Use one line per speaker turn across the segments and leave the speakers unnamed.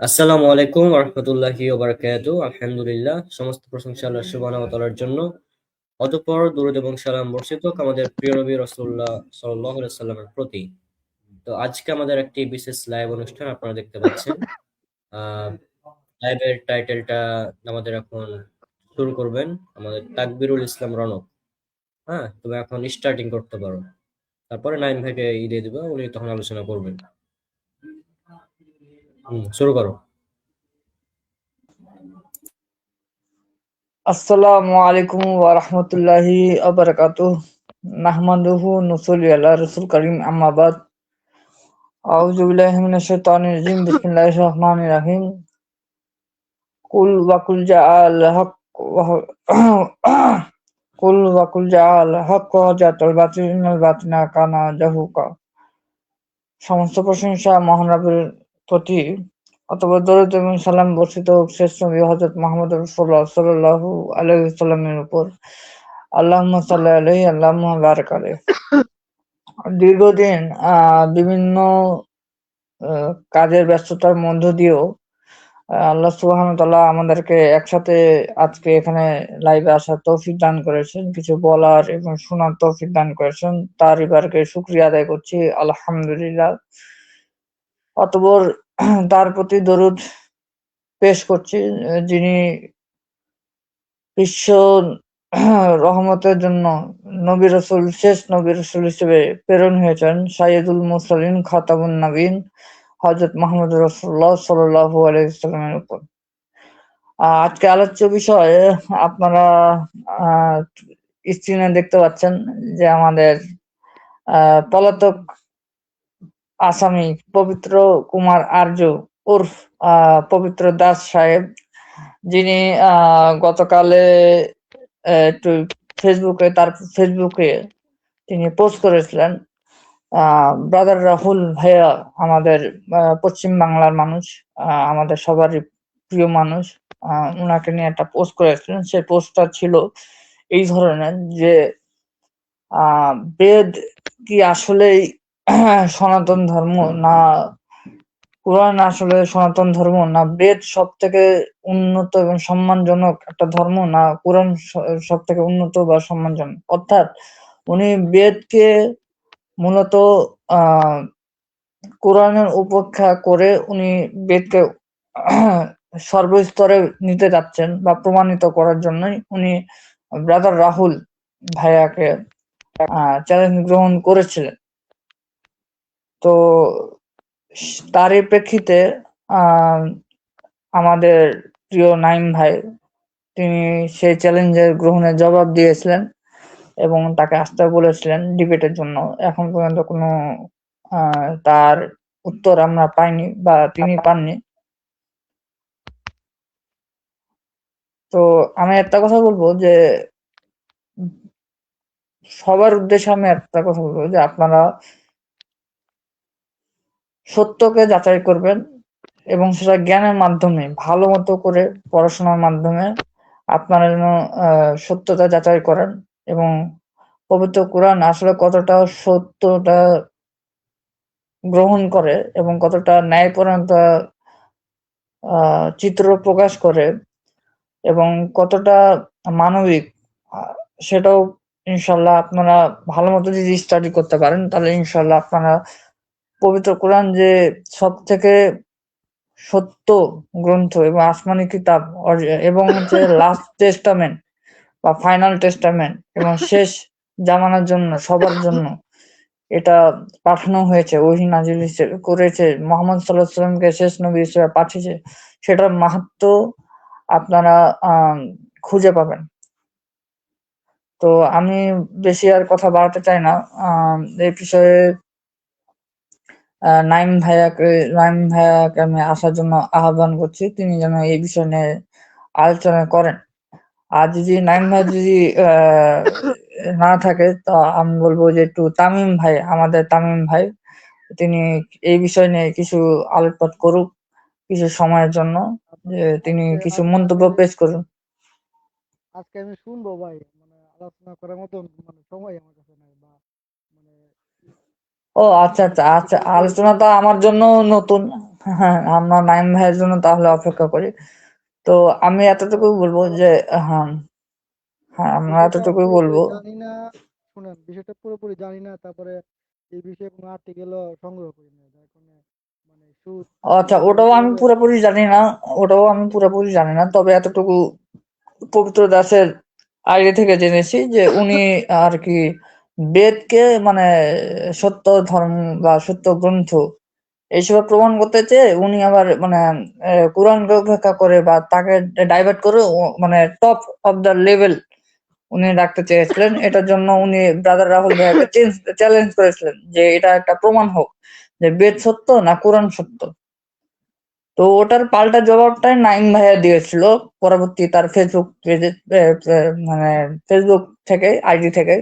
আসসালামু আলাইকুম ওয়া রাহমাতুল্লাহি ওয়া বারাকাতুহু। আলহামদুলিল্লাহ, সমস্ত প্রশংসা আল্লাহ সুবহানাহু ওয়া তাআলার জন্য। অতঃপর দরুদ এবং সালাম বর্ষিত হোক আমাদের প্রিয় নবী রাসূলুল্লাহ সাল্লাল্লাহু আলাইহি সাল্লামের প্রতি। তো আজকে আমাদের একটি বিশেষ লাইভ অনুষ্ঠান আপনারা দেখতে পাচ্ছেন। আহ লাইভের টাইটেলটা আমাদের এখন শুরু করবেন আমাদের তাকবিরুল ইসলাম রনক। হ্যাঁ, তুমি এখন স্টার্টিং করতে পারো। তারপরে নাইম ভাইকে দিয়ে দিবা, উনি তখন আলোচনা করবেন। শুরু করো।
আসসালামু আলাইকুম ওয়া রাহমাতুল্লাহি ওয়া বারাকাতুহু। নাহমাদুহু নুসাল্লি আলা রাসূল কারীম, আম্মা বাদ। আউযু বিল্লাহি মিনাশ শাইতানির রাজিম। বিসমিল্লাহির রহমানির রহিম। কুল ওয়া কুল জাআল হক ওয়া কুল ওয়া কুল জাআল হক ওয়া জাতাল বাতিল ইন্নাল বাতিলা কানা জাহুকা। সমস্ত প্রশংসা মহান রবের প্রতি। অতঃপর দরুদ এবং সালাম বর্ষিত হোক শ্রেষ্ঠ নবী হযরত মুহাম্মদ রাসূলুল্লাহ সাল্লাল্লাহু আলাইহি ওয়াসাল্লামের উপর। আল্লাহুম্মা সাল্লি আলাইহি আল্লাহুম্মা বারিক আলাইহি। দীর্ঘদিন বিভিন্ন কাজের ব্যস্ততার মধ্য দিয়েও আল্লাহ সুবহানাহু ওয়া তাআলা আমাদেরকে একসাথে আজকে এখানে লাইভে আসার তৌফিক দান করেছেন, কিছু বলার এবং শোনার তৌফিক দান করেছেন। তারই বারকে শুকরিয়া আদায় করছি, আলহামদুলিল্লাহ। অতঃপর তার প্রতি দরুদ পেশ করছি, যিনি বিশ্ব রহমতের জন্য নবী রাসূল, শেষ নবী রাসূল হিসেবে প্রেরণ হয়েছেন, সাইয়্যিদুল মুরসালিন খাতামুন নবীন হযরত মুহাম্মদ রাসূলুল্লাহ সাল্লাল্লাহু আলাইহি ওয়াসাল্লামের উপর। আজকে আলোচ্য বিষয় আপনারা স্ক্রিনে দেখতে পাচ্ছেন যে আমাদের পলাতক আসামি পবিত্র কুমার আর্য উর্ফ পবিত্র দাস সাহেব, যিনি গতকালে একটু ফেসবুকে তিনি পোস্ট করেছিলেন। ব্রাদার রাহুল ভাইয়া আমাদের পশ্চিম বাংলার মানুষ, আমাদের সবারই প্রিয় মানুষ, উনাকে নিয়ে একটা পোস্ট করেছিলেন। সেই পোস্টটা ছিল এই ধরনের যে বেদ কি আসলেই সনাতন ধর্ম, না কোরআন আসলে সনাতন ধর্ম, না বেদ সব থেকে উন্নত এবং সম্মানজনক একটা ধর্ম, না কোরআন সব থেকে উন্নত বা সম্মানজনক। অর্থাৎ উনি বেদকে মূলত আহ কোরআনের উপেক্ষা করে উনি বেদকে সর্বস্তরে নিতে যাচ্ছেন বা প্রমাণিত করার জন্যই উনি ব্রাদার রাহুল ভাইয়াকে চ্যালেঞ্জ গ্রহণ করেছিলেন। তো তারই প্রেক্ষিতে আমাদের প্রিয় নাইম ভাই, তিনি সেই চ্যালেঞ্জের গ্রহণের জবাব দিয়েছিলেন এবং তাকে আসতে বলেছিলেন ডিবেটের জন্য। এখন পর্যন্ত কোনো তার উত্তর আমরা পাইনি বা তিনি পাননি। তো আমি একটা কথা বলবো যে সবার উদ্দেশ্যে আমি একটা কথা বলবো যে আপনারা সত্যকে যাচাই করবেন এবং সেটা জ্ঞানের মাধ্যমে, ভালো মতো করে পড়াশোনার মাধ্যমে আপনারা যেন সত্যতা যাচাই করেন এবং পবিত্র কোরআন আসলে কতটা সত্যটা গ্রহণ করে এবং কতটা ন্যায়পরায়ণতা চিত্র প্রকাশ করে এবং কতটা মানবিক, সেটাও ইনশাল্লাহ আপনারা ভালো মতো যদি স্টাডি করতে পারেন তাহলে ইনশাল্লাহ আপনারা পবিত্র কোরআন যে সব থেকে সত্য গ্রন্থ এবং আসমানি কিতাব এবং হচ্ছে লাস্ট টেস্টামেন্ট বা ফাইনাল টেস্টামেন্ট এবং শেষ জামানার জন্য, সবার জন্য এটা পাঠানো হয়েছে, ওহী নাজিল করেছে, মুহাম্মদ সাল্লাল্লাহু আলাইহি ওয়াসাল্লামকে শেষ নবী হিসেবে পাঠিয়েছে, সেটার মাহাত্ম্য আপনারা খুঁজে পাবেন। তো আমি বেশি আর কথা বাড়াতে চাই না। এই বিষয়ে নাইম ভাইয়াকে আমি আসার জন্য আহ্বান করছি, তিনি যেন এই বিষয় নিয়ে আলোচনা করেন। আর যদি নাইম ভাই যদি না থাকে তো আমি বলবো যে একটু আমাদের তামিম ভাই, তিনি এই বিষয় নিয়ে কিছু আলোকপাত করুক কিছু সময়ের জন্য, যে তিনি কিছু মন্তব্য পেশ করুন।
আজকে আমি শুনবো ভাই, মানে আলোচনা করার মতন মানে সময় আমার কাছে নাই, বা মানে
ও আচ্ছা আচ্ছা আচ্ছা, আলোচনাটা আমার জন্য নতুন। হ্যাঁ, আমরা নাইম ভাইয়ের জন্য তাহলে অপেক্ষা করি। তো আমি এতটুকুই বলবো যে হ্যাঁ, হ্যাঁ, আমরা
বিষয়টা
এতটুকুই
পুরোপুরি
বলবো।
জানি না। শুনেন, বিষয়টা পুরোপুরি জানি না, তারপরে এই বিষয়ে কোনো আর্টিকেলও সংগ্রহ করি না, যার কারণে মানে সুদ
আচ্ছা,
মানে কিভাবে
ওটাও আমি পুরোপুরি জানি না, তবে এতটুকু পবিত্র দাসের আগে থেকে জেনেছি যে উনি আর কি বেদকে মানে সত্য ধর্ম বা সত্য গ্রন্থ এইসব প্রমাণ করতে চেয়ে উনি আবার মানে কোরআনকে উপেক্ষা করে বা তাকে ডাইভার্ট করে মানে টপ অফ দ্য লেভেল উনি রাখতে চেয়েছিলেন। এটার জন্য উনি ব্রাদার রাহুল ভাইয়াকে চ্যালেঞ্জ করেছিলেন যে এটা একটা প্রমাণ হোক যে বেদ সত্য না কোরআন সত্য। তো ওটার পাল্টা জবাবটাই নাইম ভাইয়া দিয়েছিল পরবর্তী তার ফেসবুক পেজে, মানে ফেসবুক থেকে, আইডি থেকে।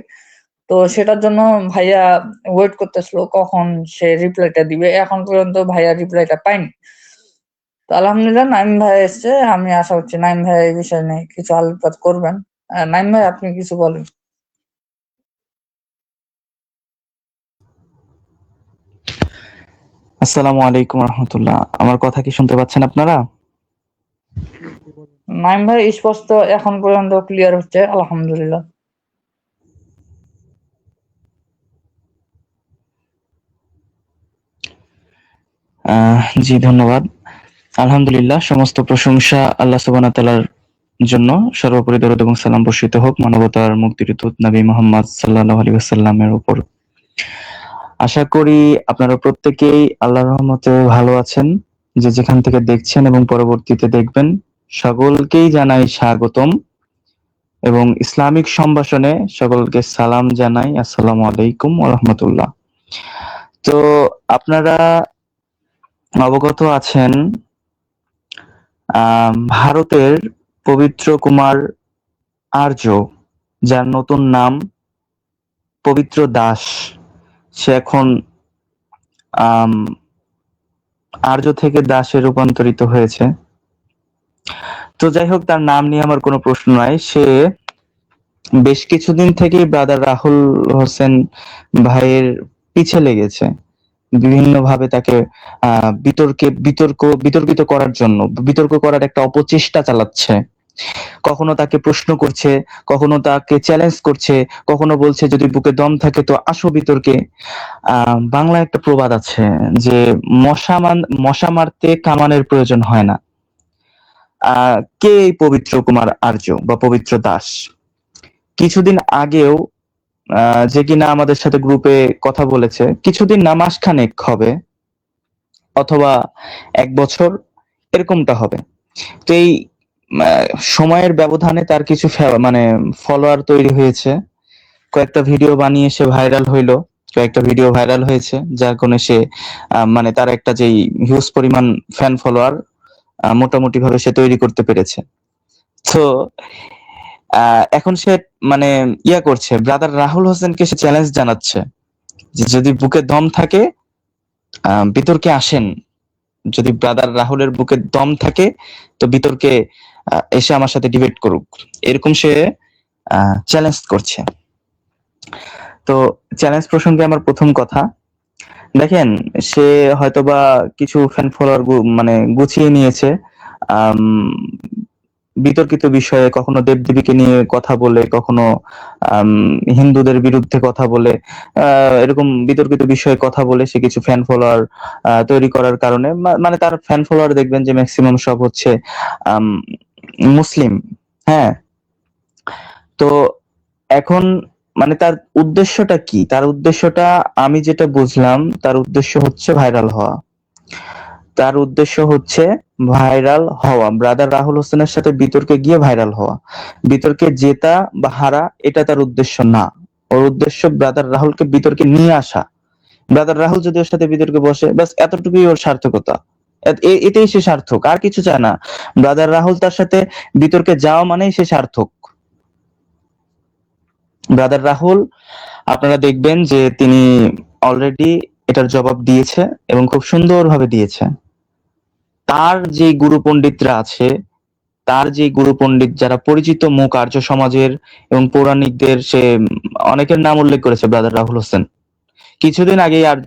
তো সেটার জন্য ভাইয়া ওয়েট করতেছিল কখন সে রিপ্লাইটা দিবে। এখন পর্যন্ত ভাইয়া রিপ্লাইটা পাইনি। তো আলহামদুলিল্লাহ নাইম ভাই এসছে, আমি আশা করছি নাইম ভাই এই বিষয় নিয়ে কিছু আলোকপাত করবেন। নাইম ভাই, আপনি কিছু বলেন।
আসসালামু আলাইকুম রহমতুল্লাহ। আমার কথা কি শুনতে পাচ্ছেন আপনারা?
জি জি বলেন।
নাইম ভাই স্পষ্ট এখন পর্যন্ত ক্লিয়ার হচ্ছে, আলহামদুলিল্লাহ।
জি ধন্যবাদ। আলহামদুলিল্লাহ, সমস্ত প্রশংসা আল্লাহ সুবহানাহু ওয়া তাআলার জন্য। সর্বোপরি দরুদ এবং সালাম বর্ষিত হোক মানবতার মুক্তির দূত নবী মুহাম্মদ সাল্লাল্লাহু আলাইহি ওয়াসাল্লামের উপর। আশা করি আপনারা প্রত্যেকেই আল্লাহর রহমতে ভালো আছেন। যে যেখান থেকে দেখছেন এবং পরবর্তীতে দেখবেন, সকলকেই জানাই স্বাগতম এবং ইসলামিক সম্ভাষণে সকলকে সালাম জানাই। আসসালামু আলাইকুম ওয়া রাহমাতুল্লাহ। তো আপনারা অবগত আছেন, ভারতের পবিত্র কুমার আর্য, যার নতুন নাম পবিত্র দাস, সে এখন আম, আর্য থেকে দাসে রূপান্তরিত হয়েছে। তো যাই হোক, তার নাম নিয়ে আমার কোনো প্রশ্ন নাই। সে বেশ কিছুদিন থেকেই ব্রাদার রাহুল হোসেন ভাইয়ের পিছে লেগেছে, বিভিন্ন ভাবে তাকে বিতর্কিত করার জন্য, বিতর্ক করার একটা অপচেষ্টা চালাচ্ছে। কখনো তাকে প্রশ্ন করছে, কখনো তাকে চ্যালেঞ্জ করছে, কখনো বলছে যদি বুকে দম থাকে তো আসো বিতর্কে। বাংলায় একটা প্রবাদ আছে যে মশা মারতে কামানের প্রয়োজন হয় না। কে এই পবিত্র কুমার আর্য বা পবিত্র দাস? কিছুদিন আগেও যে কিনা আমাদের সাথে গ্রুপে কথা বলেছে, কিছুদিন না, মাসখানেক হবে অথবা 1 বছর, এরকমটা হবে। তো এই সময়ের ব্যবধানে তার কিছু মানে ফলোয়ার তৈরি হয়েছে। কয়েকটা ভিডিও বানিয়ে সে ভাইরাল হইলো, কয়েকটা ভিডিও ভাইরাল হয়েছে, যার কারণে সে মানে তার একটা যেই হিউজ পরিমাণ ফ্যান ফলোয়ার মোটামুটি ভাবে সে তৈরি করতে পেরেছে। তো এখন সে মানে করছে, ব্রাদার রাহুল হোসেনকে সে চ্যালেঞ্জ জানাচ্ছে যে যদি বুকে দম থাকে বিতর্কে আসেন, যদি ব্রাদার রাহুলের বুকে দম থাকে তো বিতর্কে এসে আমার সাথে ডিবেট করুক, এরকম সে চ্যালেঞ্জ করছে। তো চ্যালেঞ্জ প্রসঙ্গে আমার প্রথম কথা, দেখেন, সে হয়তোবা কিছু ফ্যান ফলোয়ার মানে গুছিয়ে নিয়েছে বিতর্কিত বিষয়ে, কখনো দেবদেবীকে নিয়ে কথা বলে, কখনো হিন্দুদের বিরুদ্ধে কথা বলে, এরকম বিতর্কিত বিষয়ে কথা বলে সে কিছু ফ্যান ফলোয়ার তৈরি করার কারণে, মানে তার ফ্যান ফলোয়ার দেখবেন যে ম্যাক্সিমাম সব হচ্ছে মুসলিম। হ্যাঁ, তো এখন মানে তার উদ্দেশ্যটা কি? তার উদ্দেশ্যটা আমি যেটা বুঝলাম, তার উদ্দেশ্য হচ্ছে ভাইরাল হওয়া। তার উদ্দেশ্য হচ্ছে ভাইরাল হওয়া, ব্রাদার রাহুল হোসেনের সাথে বিতর্কে গিয়ে ভাইরাল হওয়া। বিতর্কে জেতা বা হারা এটা তার উদ্দেশ্য না। ওর উদ্দেশ্য ব্রাদার রাহুলকে বিতর্কে নিয়ে আসা। ব্রাদার রাহুল যদি ওর সাথে বিতর্কে বসে, ব্যাস এতটুকুই ওর সার্থকতা। এতেই সে সার্থক, আর কিছু চায় না। ব্রাদার রাহুল তার সাথে বিতর্কে যাওয়া মানেই সে সার্থক। ব্রাদার রাহুল, আপনারা দেখবেন যে তিনি অলরেডি এটার জবাব দিয়েছে এবং খুব সুন্দরভাবে দিয়েছে। তার যে গুরু পণ্ডিতরা আছে, তার যে গুরু পণ্ডিত যারা পরিচিত মুখ আর্য সমাজের এবং পৌরাণিকদের, সে অনেকের নাম উল্লেখ করেছে ব্রাদার রাহুল হোসেন। কিছুদিন আগে আর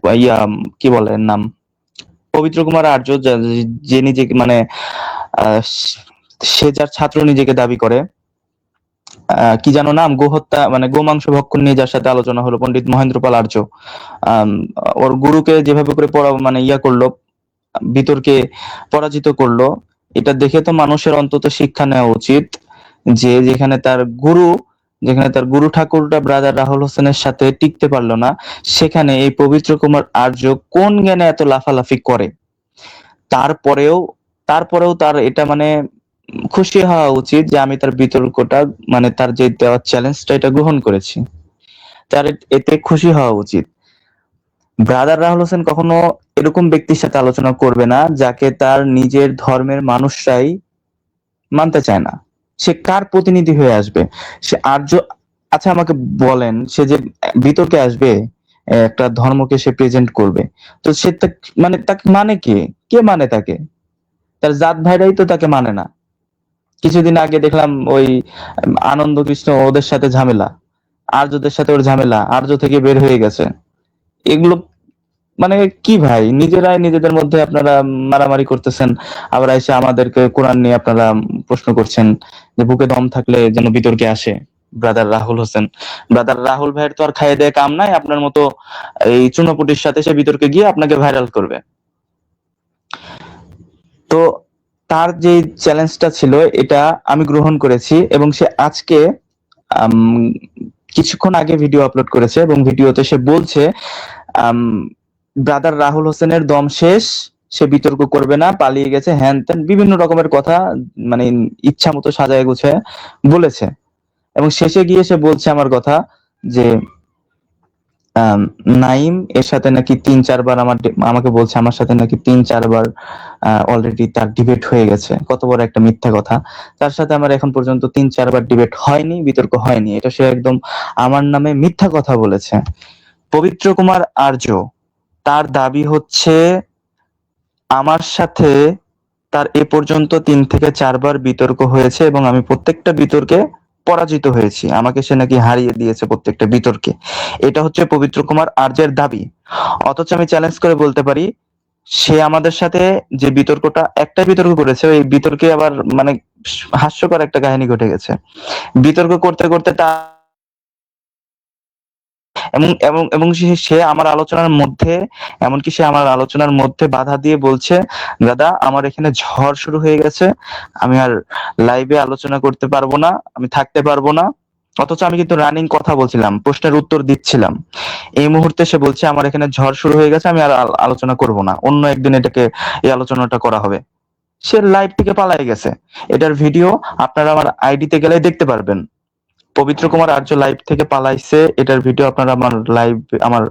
কি বলে নাম, পবিত্র কুমার আর্য, যে নিজেকে মানে আহ, সে যার ছাত্র নিজেকে দাবি করে, কি যেন নাম, গোহত্যা মানে গোমাংস ভক্ষণ নিয়ে যার সাথে আলোচনা হলো, পণ্ডিত মহেন্দ্র পাল আর্য। আম, ওর গুরুকে যেভাবে করে পড়া মানে করলো, বিতর্কে পরাজিত করলো, এটা দেখে তো মানুষের অন্তত শিক্ষা নেওয়া উচিত যে যেখানে তার গুরু ঠাকুরটা ব্রাদার রাহুল হোসেনের সাথে টিকতে পারলো না, সেখানে এই পবিত্র কুমার আর্য কোন জ্ঞানে এত লাফালাফি করে। তারপরেও তারপরেও তার এটা মানে খুশি হওয়া উচিত যে আমি তার বিতর্কটা মানে তার যে দেওয়া চ্যালেঞ্জটা এটা গ্রহণ করেছি, তার এতে খুশি হওয়া উচিত। ব্রাদার রাহুল হোসেন কখনো এরকম ব্যক্তির সাথে আলোচনা করবে না যাকে তার নিজের ধর্মের মানুষরাই মানতে চায় না। সে কার প্রতিনিধি হয়ে আসবে? সে আর্য। আচ্ছা আমাকে বলেন, সে যে বিতর্কে আসবে, একটা ধর্মকে সে প্রেজেন্ট করবে, তো সে মানে তাকে মানে কে? কে মানে তাকে? তার জাত ভাইরাই তো তাকে মানে না। কিছুদিন আগে দেখলাম ওই আনন্দ কৃষ্ণ ওদের সাথে ঝামেলা, আর্যদের সাথে ওর ঝামেলা, আর্য থেকে বের হয়ে গেছে। এগুলো মানে কি ভাই, নিজেরাই নিজেদের মধ্যে আপনারা মারামারি করতেছেন, আবার এসে আমাদেরকে কোরআন নিয়ে আপনারা প্রশ্ন করছেন যে বুকে দম থাকলে যেন বিতর্কে আসে ব্রাদার রাহুল হোসেন। ব্রাদার রাহুল ভাইয়ের তো আর খাইয়ে দেয় কাম নাই, আপনার মতো এই চুনোপুটির সাথে সে বিতর্কে গিয়ে আপনাকে ভাইরাল করবে। তো তার যে চ্যালেঞ্জটা ছিল এটা আমি গ্রহণ করেছি, এবং সে আজকে আম, কিছুক্ষণ আগে ভিডিও আপলোড করেছে, এবং ভিডিওতে সে বলছে ব্রাদার রাহুল হোসেনের দম শেষ, সে বিতর্ক করবে না, পালিয়ে গেছে, হ্যান ত্যান বিভিন্ন রকমের কথা মানে ইচ্ছা মতো সাজায় গুছায় বলেছে। এবং শেষে গিয়ে সে বলছে আমার কথা যে আম, নাইম এর সাথে নাকি 3-4 বার আমাকে বলছে আমার সাথে নাকি 3-4 বার অলরেডি তার ডিবেট হয়ে গেছে। কত বড় একটা মিথ্যা কথা! তার সাথে আমার এখন পর্যন্ত 3-4 বার ডিবেট হয়নি, বিতর্ক হয়নি, এটা সে একদম আমার নামে মিথ্যা কথা বলেছে। পবিত্র কুমার আর্য, তার দাবি হচ্ছে আমার সাথে তার এ পর্যন্ত 3 থেকে 4 বার বিতর্ক হয়েছে, এবং আমি প্রত্যেকটা বিতর্কে পরাজিত হয়েছি, আমাকে সে নাকি হারিয়ে দিয়েছে প্রত্যেকটা বিতর্কে। এটা হচ্ছে পবিত্র কুমার আর্যের দাবি। অথচ আমি চ্যালেঞ্জ করে বলতে পারি, সে আমাদের সাথে যে একটা বিতর্ক করেছে, ওই বিতর্কে আবার মানে হাস্যকর একটা কাহিনী ঘটে গেছে। বিতর্ক করতে করতে এবং এবং এবং সে আমার আলোচনার মধ্যে, এমনকি সে আমার আলোচনার মধ্যে বাধা দিয়ে বলছে, দাদা আমার এখানে ঝড় শুরু হয়ে গেছে, আমি আর লাইভে আলোচনা করতে পারবো না, আমি থাকতে পারবো না। অথচ আমি কিন্তু রানিং কথা বলছিলাম, প্রশ্নের উত্তর দিচ্ছিলাম। এই মুহূর্তে সে বলছে আমার এখানে ঝড় শুরু হয়ে গেছে, আমি আর আলোচনা করব না, অন্য একদিন এই আলোচনাটা করা হবে। সে লাইভ থেকে পালাই গেছে। এটার ভিডিও আপনারা আমার আইডিতে গেলে দেখতে পারবেন। পবিত্র কুমার আর্য লাইভ থেকে পালাইছে, এটার ভিডিও আপনারা আমার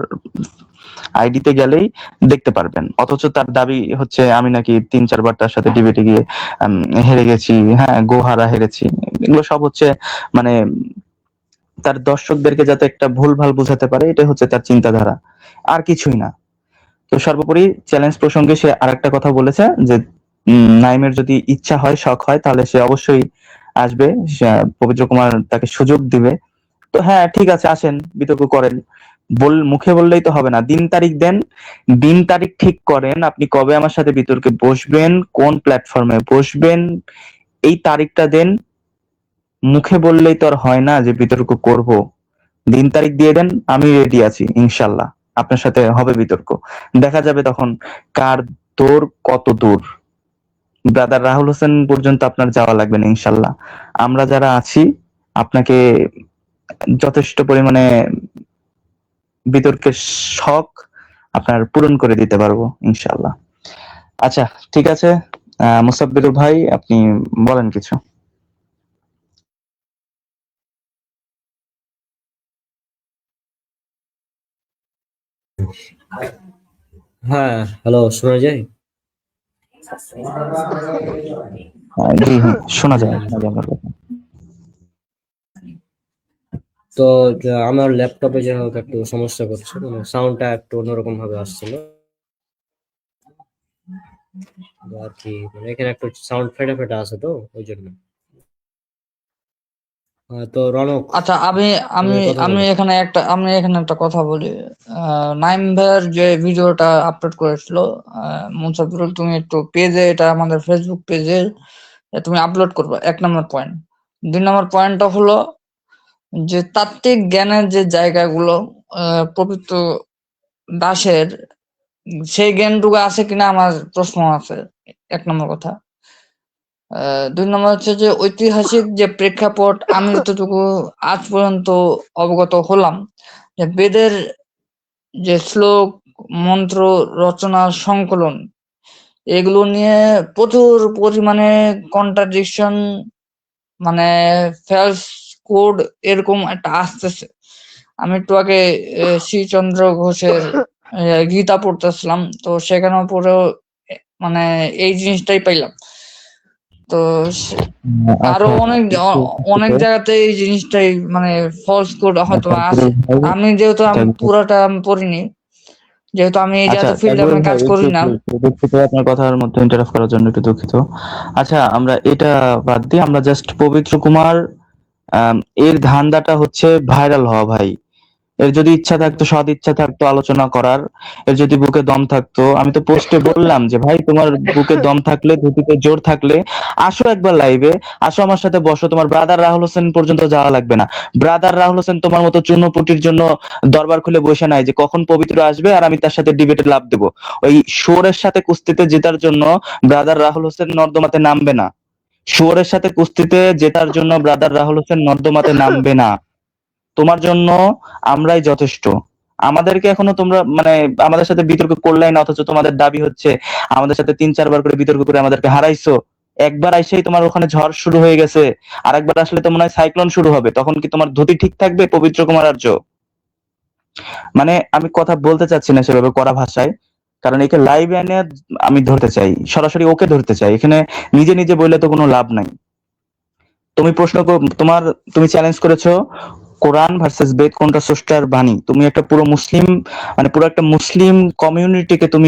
আইডিতে গেলেই দেখতে পারবেন। অথচ তার দাবি হচ্ছে আমি নাকি 3-4 বার তার সাথে ডিবেটে গিয়ে হেরে গেছি, হ্যাঁ গোহারা হেরেছি। এগুলো সব হচ্ছে মানে তার দর্শকদেরকে যাতে একটা ভুলভাল বোঝাতে পারে, এটা হচ্ছে তার চিন্তাধারা, আর কিছুই না। তো সর্বোপরি চ্যালেঞ্জ প্রসঙ্গে সে আরেকটা কথা বলেছে যে নাইমের যদি ইচ্ছা হয়, শখ হয়, তাহলে সে অবশ্যই আসবে, পবিত্র কুমার তাকে সুযোগ দিবে। তো হ্যাঁ ঠিক আছে, আসেন, বিতর্ক করেন। মুখে বললেই তো হবে না, দিন তারিখ দেন, দিন তারিখ ঠিক করেন, আপনি কবে আমার সাথে বিতর্কে বসবেন, কোন প্ল্যাটফর্মে বসবেন, এই তারিখটা দেন। মুখে বললেই তো আর হয় না যে বিতর্ক করব। দিন তারিখ দিয়ে দেন, আমি রেডি আছি, ইনশাল্লাহ আপনার সাথে হবে বিতর্ক। দেখা যাবে তখন কার দৌড় কত দূর। ব্রাদার রাহুল হোসেন পর্যন্ত আপনার যাওয়া লাগবে না, ইনশাল্লাহ আমরা যারা আছি আপনাকে যথেষ্ট পরিমাণে বিতর্কের শখ আপনার পূরণ করে দিতে পারবো, ইনশাল্লাহ। আচ্ছা ঠিক আছে, মুসাব্বিরুল ভাই আপনি বলেন কিছু।
হ্যাঁ, হ্যালো, শোনা যায়?
জি হ্যাঁ, শোনা যায়
হুম,
আপনার কথা।
তো আমার ল্যাপটপে যে হোক একটু সমস্যা করছে, মানে সাউন্ডটা একটু অন্যরকম ভাবে আসছিল আর কি, মানে এখানে একটু সাউন্ড ফেটে ফেটে আছে, তো ওই জন্য। তো রনক,
আচ্ছা, আমি
তুমি
আমি
কথা
আমি
বলো।
এখানে একটা কথা বলি। নাইম ভাইয়ের যে ভিডিওটা আপলোড করেছিল, মুসাফিরুল, তুমি একটু পেজে, এটা আমাদের ফেসবুক পেজে তুমি আপলোড করবে, 1 নম্বর পয়েন্ট। 2 নম্বর পয়েন্টটা হলো যে তাত্ত্বিক জ্ঞানের যে জায়গাগুলো পবিত্র দাসের, সেই জ্ঞানটুকু আছে কিনা আমার প্রশ্ন আছে, 1 নম্বর কথা। 2 নম্বর হচ্ছে যে ঐতিহাসিক যে প্রেক্ষাপট, আমি যতটুকু আজ পর্যন্ত অবগত হলাম, যে বেদের যে শ্লোক, মন্ত্র, রচনার সংকলন, এগুলো নিয়ে প্রচুর পরিমাণে কন্ট্রাডিকশন, মানে ফেলস কোড এরকম একটা আসতেছে। আমি একটু আগে শ্রীচন্দ্র ঘোষের গীতা পড়তেছিলাম, তো সেখানেও পড়েও মানে এই জিনিসটাই পাইলাম। তো আরো
আচ্ছা,
অনেক অনেক জায়গাতে এই জিনিসটাই মানে ফলস কোড হয়তো আছে। আমি যেহেতু আমি পুরাটা আমি পড়িনি, যেহেতু আমি এই
আচ্ছা,
জাতীয় ফিল্ডে
একবার
আমি
ভাই
কাজ
একটু
করি না।
একটু দুঃখিত আপনার কথার মধ্যে ইন্টারাপ্ট করার জন্য, একটু দুঃখিত। আচ্ছা, আমরা এটা বাদ দিয়ে আমরা জাস্ট পবিত্র কুমার আম, এর ধান্দাটা হচ্ছে ভাইরাল হওয়া ভাই। এর যদি ইচ্ছা থাকতো, সদ ইচ্ছা থাকতো আলোচনা করার, এর যদি বুকে দম থাকতো, আমি তো পোস্টে বললাম যে ভাই তোমার বুকে দম থাকলে, ধুতিতে জোর থাকলে আসো একবার লাইভে, আসো আমার সাথে বসো, তোমার ব্রাদার রাহুল হোসেন পর্যন্ত যাওয়া লাগবে না। ব্রাদার রাহুল হোসেন তোমার মতো চূর্ণপটির জন্য দরবার খুলে বসে নাই যে কখন পবিত্র আসবে আর আমি তার সাথে ডিবেটে লাভ দেবো। ওই শুয়োরের সাথে কুস্তিতে জেতার জন্য ব্রাদার রাহুল হোসেন নর্দমাতে নামবে না। শুয়োরের সাথে কুস্তিতে জেতার জন্য ব্রাদার রাহুল হোসেন নর্দমাতে নামবে না। তোমার জন্য আমরাই যথেষ্ট। আমাদেরকে এখনো তোমরা মানে আমাদের সাথে বিতর্ক করলাই না, অথচ তোমাদের দাবি হচ্ছে আমাদের সাথে 3-4 বার করে বিতর্ক করে আমাদেরকে হারাইছো। একবার আইসেই তোমার ওখানে ঝড় শুরু হয়ে গেছে, আর একবার আসলে তো মনে হয় সাইক্লোন শুরু হবে। তখন কি তোমার ধুতি ঠিক থাকবে পবিত্র কুমার আর্য? মানে আমি কথা বলতে চাচ্ছি না সেভাবে কড়া ভাষায়, কারণ একে লাইভে এনে আমি ধরতে চাই, সরাসরি ওকে ধরতে চাই। এখানে নিজে নিজে বললে তো কোনো লাভ নাই। তুমি তুমি চ্যালেঞ্জ করেছো কোরআন ভার্সেস বেদ কোনটা স্রষ্টার বাণী। তুমি একটা পুরো মুসলিম, মানে পুরো একটা মুসলিম কমিউনিটিকে তুমি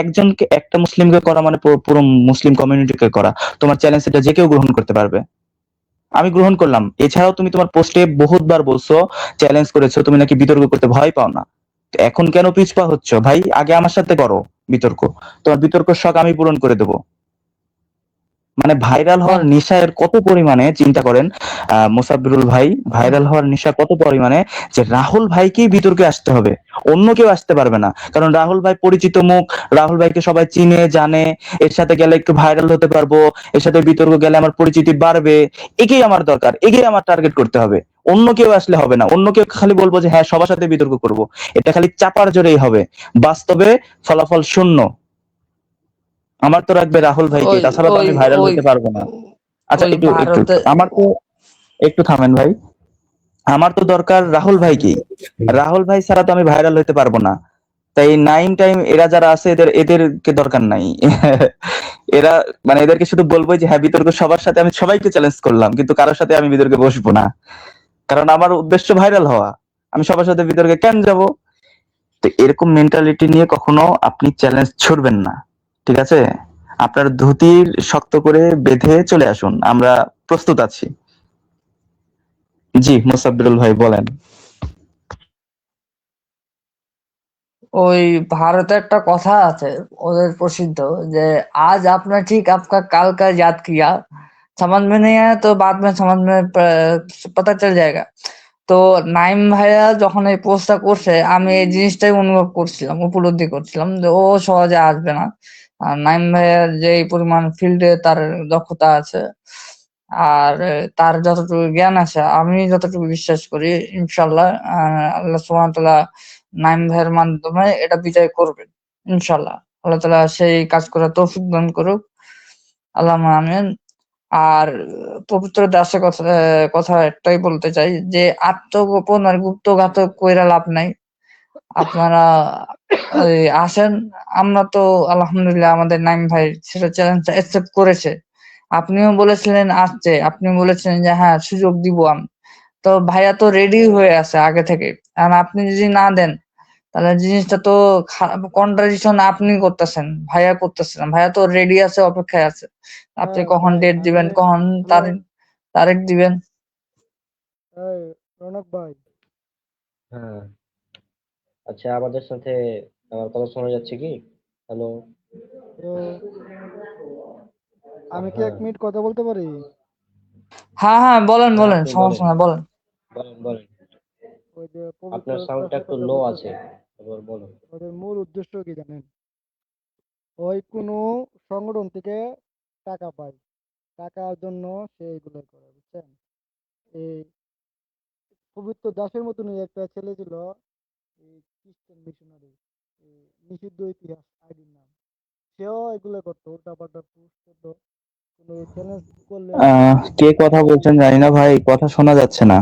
একজনকে, একটা মুসলিমকে করা মানে পুরো পুরো মুসলিম কমিউনিটিকে করা। তোমার চ্যালেঞ্জ এটা যে কেউ গ্রহণ করতে পারবে, আমি গ্রহণ করলাম। এছাড়াও তুমি তোমার পোস্টে বহুতবার বলছো, চ্যালেঞ্জ করেছো তুমি নাকি বিতর্ক করতে ভয় পাও না। তো এখন কেন পিছপা হচ্ছ ভাই? আগে আমার সাথে করো বিতর্ক, তোমার বিতর্ক শখ আমি পূরণ করে দেবো। মানে ভাইরাল হওয়ার
হ্যাঁ,
নেশা এর কত পরিমাণে চিন্তা করেন মোসাব্বিরুল ভাই, ভাইরাল হওয়ার নেশা কত পরিমাণে যে রাহুল ভাইকেই বিতর্কে আসতে হবে, অন্য কেউ আসতে পারবে না। কারণ রাহুল ভাই পরিচিত মুখ, রাহুল ভাইকে সবাই চিনে জানে, এর সাথে গেলে একটু ভাইরাল হতে পারবো, এর সাথে বিতর্ক গেলে আমার পরিচিতি বাড়বে। একেই আমার দরকার, একেই আমার টার্গেট করতে হবে। অন্য কেউ আসলে হবে না, অন্য কেউ খালি বলবো যে হ্যাঁ সবার সাথে বিতর্ক করব, এটা খালি চাপার জোরেই হবে, বাস্তবে ফলাফল শূন্য। আমার তো রাখবে রাহুল ভাইকে,
ওই
তাছাড়া তো
ওই
আমি ভাইরাল
ওই
হতে পারবো না। আচ্ছা,
ওই
একটু একটু
ভারতে
আমার তো একটু থামেন ভাই। আমার তো দরকার রাহুল ভাইকেই। রাহুল ভাই ছাড়া তো আমি ভাইরাল হতে পারবো না। তাই নাইম টাইম এরা যারা আছে এদেরকে দরকার নাই। এরা মানে এদেরকে শুধু বলবো যে হ্যাঁ বিতর্ক সবার সাথে, আমি সবাইকে চ্যালেঞ্জ করলাম কিন্তু কারোর সাথে আমি বিতর্কে বসবো না, কারণ আমার উদ্দেশ্য ভাইরাল হওয়া। আমি সবার সাথে বিতর্কে কেন যাব? তো এরকম মেন্টালিটি নিয়ে কখনো আপনি চ্যালেঞ্জ ছুড়বেন না, ঠিক আছে? আপনার ধুতির শক্ত করে বেঁধে চলে আসুন, আমরা প্রস্তুত আছি। জি মুসাব্বিরুল ভাই বলেন।
ওই ভারতে একটা কথা আছে ওদের প্রসিদ্ধ, যে আজ আপনা ঠিক আপকা কাল কা याद किया, समझ में नहीं आया तो बाद में समझ में पता चल जाएगा। তো নাইম ভাইয়া যখন এই পোস্টটা করছে, আমি এই জিনিসটাই অনুভব করছিলাম, উপলব্ধি করছিলাম যে ও সহজে আসবে না। আর নাইম ভাইয়ার যে এই পরিমাণ ফিল্ডে তার দক্ষতা আছে, আর তার যতটুকু জ্ঞান আছে, আমি যতটুকু বিশ্বাস করি, ইনশাল্লাহ আল্লাহ সুবহানাহু ওয়া তাআলা নাইম ভাইয়ের মাধ্যমে এটা বিজয় করবেন, ইনশাল্লাহ। আল্লাহ তাআলা সেই কাজ করার তৌফিক দান করুক, আল্লাহুম্মা আমিন। আর পবিত্র দাসের কথা একটাই বলতে চাই, যে আত্মগোপন আর গুপ্তঘাতক কইরা লাভ নাই। আপনারা ওই আসেন। আমরা তো আলহামদুলিল্লাহ আমাদের নাইম ভাই সেটা চ্যালেঞ্জটা অ্যাকসেপ্ট করেছে। আপনিও বলেছিলেন আসছে, আপনি বলেছিলেন যে হ্যাঁ সুযোগ দিব আমি। তো ভাইয়া তো রেডি হয়ে আছে আগে থেকে। আর আপনি যদি না দেন, তাহলে জিনিসটা তো কন্ট্রাডিকশন আপনি করতেছেন, ভাইয়া করতেছেন। ভাইয়া তো রেডি আছে, অপেক্ষায় আছে। আপনি
হ্যাঁ
কখন
ভাই,
ডেট
আমি
দিবেন, কখন
হ্যালো,
তারিখ দিবেন।
এই রনক ভাই,
হ্যাঁ, আচ্ছা আমাদের সাথে আমার কথা শোনা যাচ্ছে কি? হ্যালো।
তো আমি কি
হ্যাঁ,
1 মিনিট কথা বলতে পারি?
হ্যাঁ হ্যাঁ, বলেন
হ্যাঁ
বলেন,
আপনি বলেন,
সমস্যা নাই, বলেন।
বলেন বলেন।
ওই যে পবিত্র
আপনার সাউন্ডটা
দাসের
একটু
কথা
লো আছে,
বলতেছে,
এবার বলুন।
ওদের মূল উদ্দেশ্য কি জানেন? ওই কোনো সংগঠন থেকে টাকা পায়, টাকার জন্য সে এগুলো করে, বুঝছেন? এই পবিত্র দাসের মতনই একটা ছেলে ছিল, এই খ্রিস্টান মিশনারি, এই নিষিদ্ধ ইতিহাস আইডির নাম। সেও এগুলো করতো, উল্টাপাল্টা পোস্ট করতো, কোনো চ্যালেঞ্জ করলে
কে কথা
এই
বলছেন জানি না ভাই, কথা শোনা যাচ্ছে না।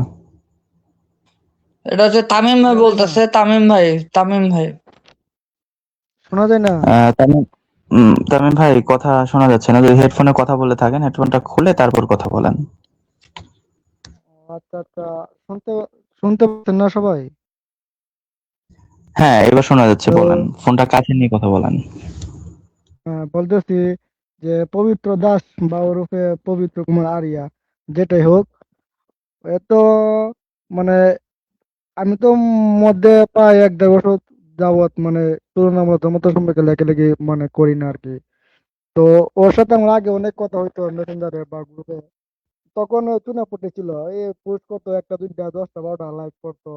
এটা হচ্ছে তামিম ভাই
শোনা যায় না?
বলতেছে, তামিম ভাই, তামিম ভাই।
শোনা যায় না?
তামিম তামিম ভাই কথা শোনা যাচ্ছে না। যদি হেডফোনে কথা বলে থাকেন, হেডফোনটা খুলে তারপর কথা বলেন।
আচ্ছা আচ্ছা, শুনতে শুনতে পাচ্ছেন না সবাই?
হ্যাঁ, এবার শোনা যাচ্ছে,
তো
বলেন। ফোনটা কাছে নিয়ে কথা বলেন।
বলতেছি যে পবিত্র দাস বা ওরফে পবিত্র কুমার আরিয়া, যেটাই হোক, এত মানে আমি তো মধ্যে প্রায় 1-1.5 বছর যাবত মানে তুলনামূলক মত সম্পর্কে লেখালেখি মানে করি না আর কি। তো ওর সাথে আমার আগে অনেক কথা হইতো মেসেঞ্জারে বা গ্রুপে। তখন ও চুনাপুটি ছিল, এই পোস্ট করতো, একটা দুইটা 10টা 12টা লাইক করতো,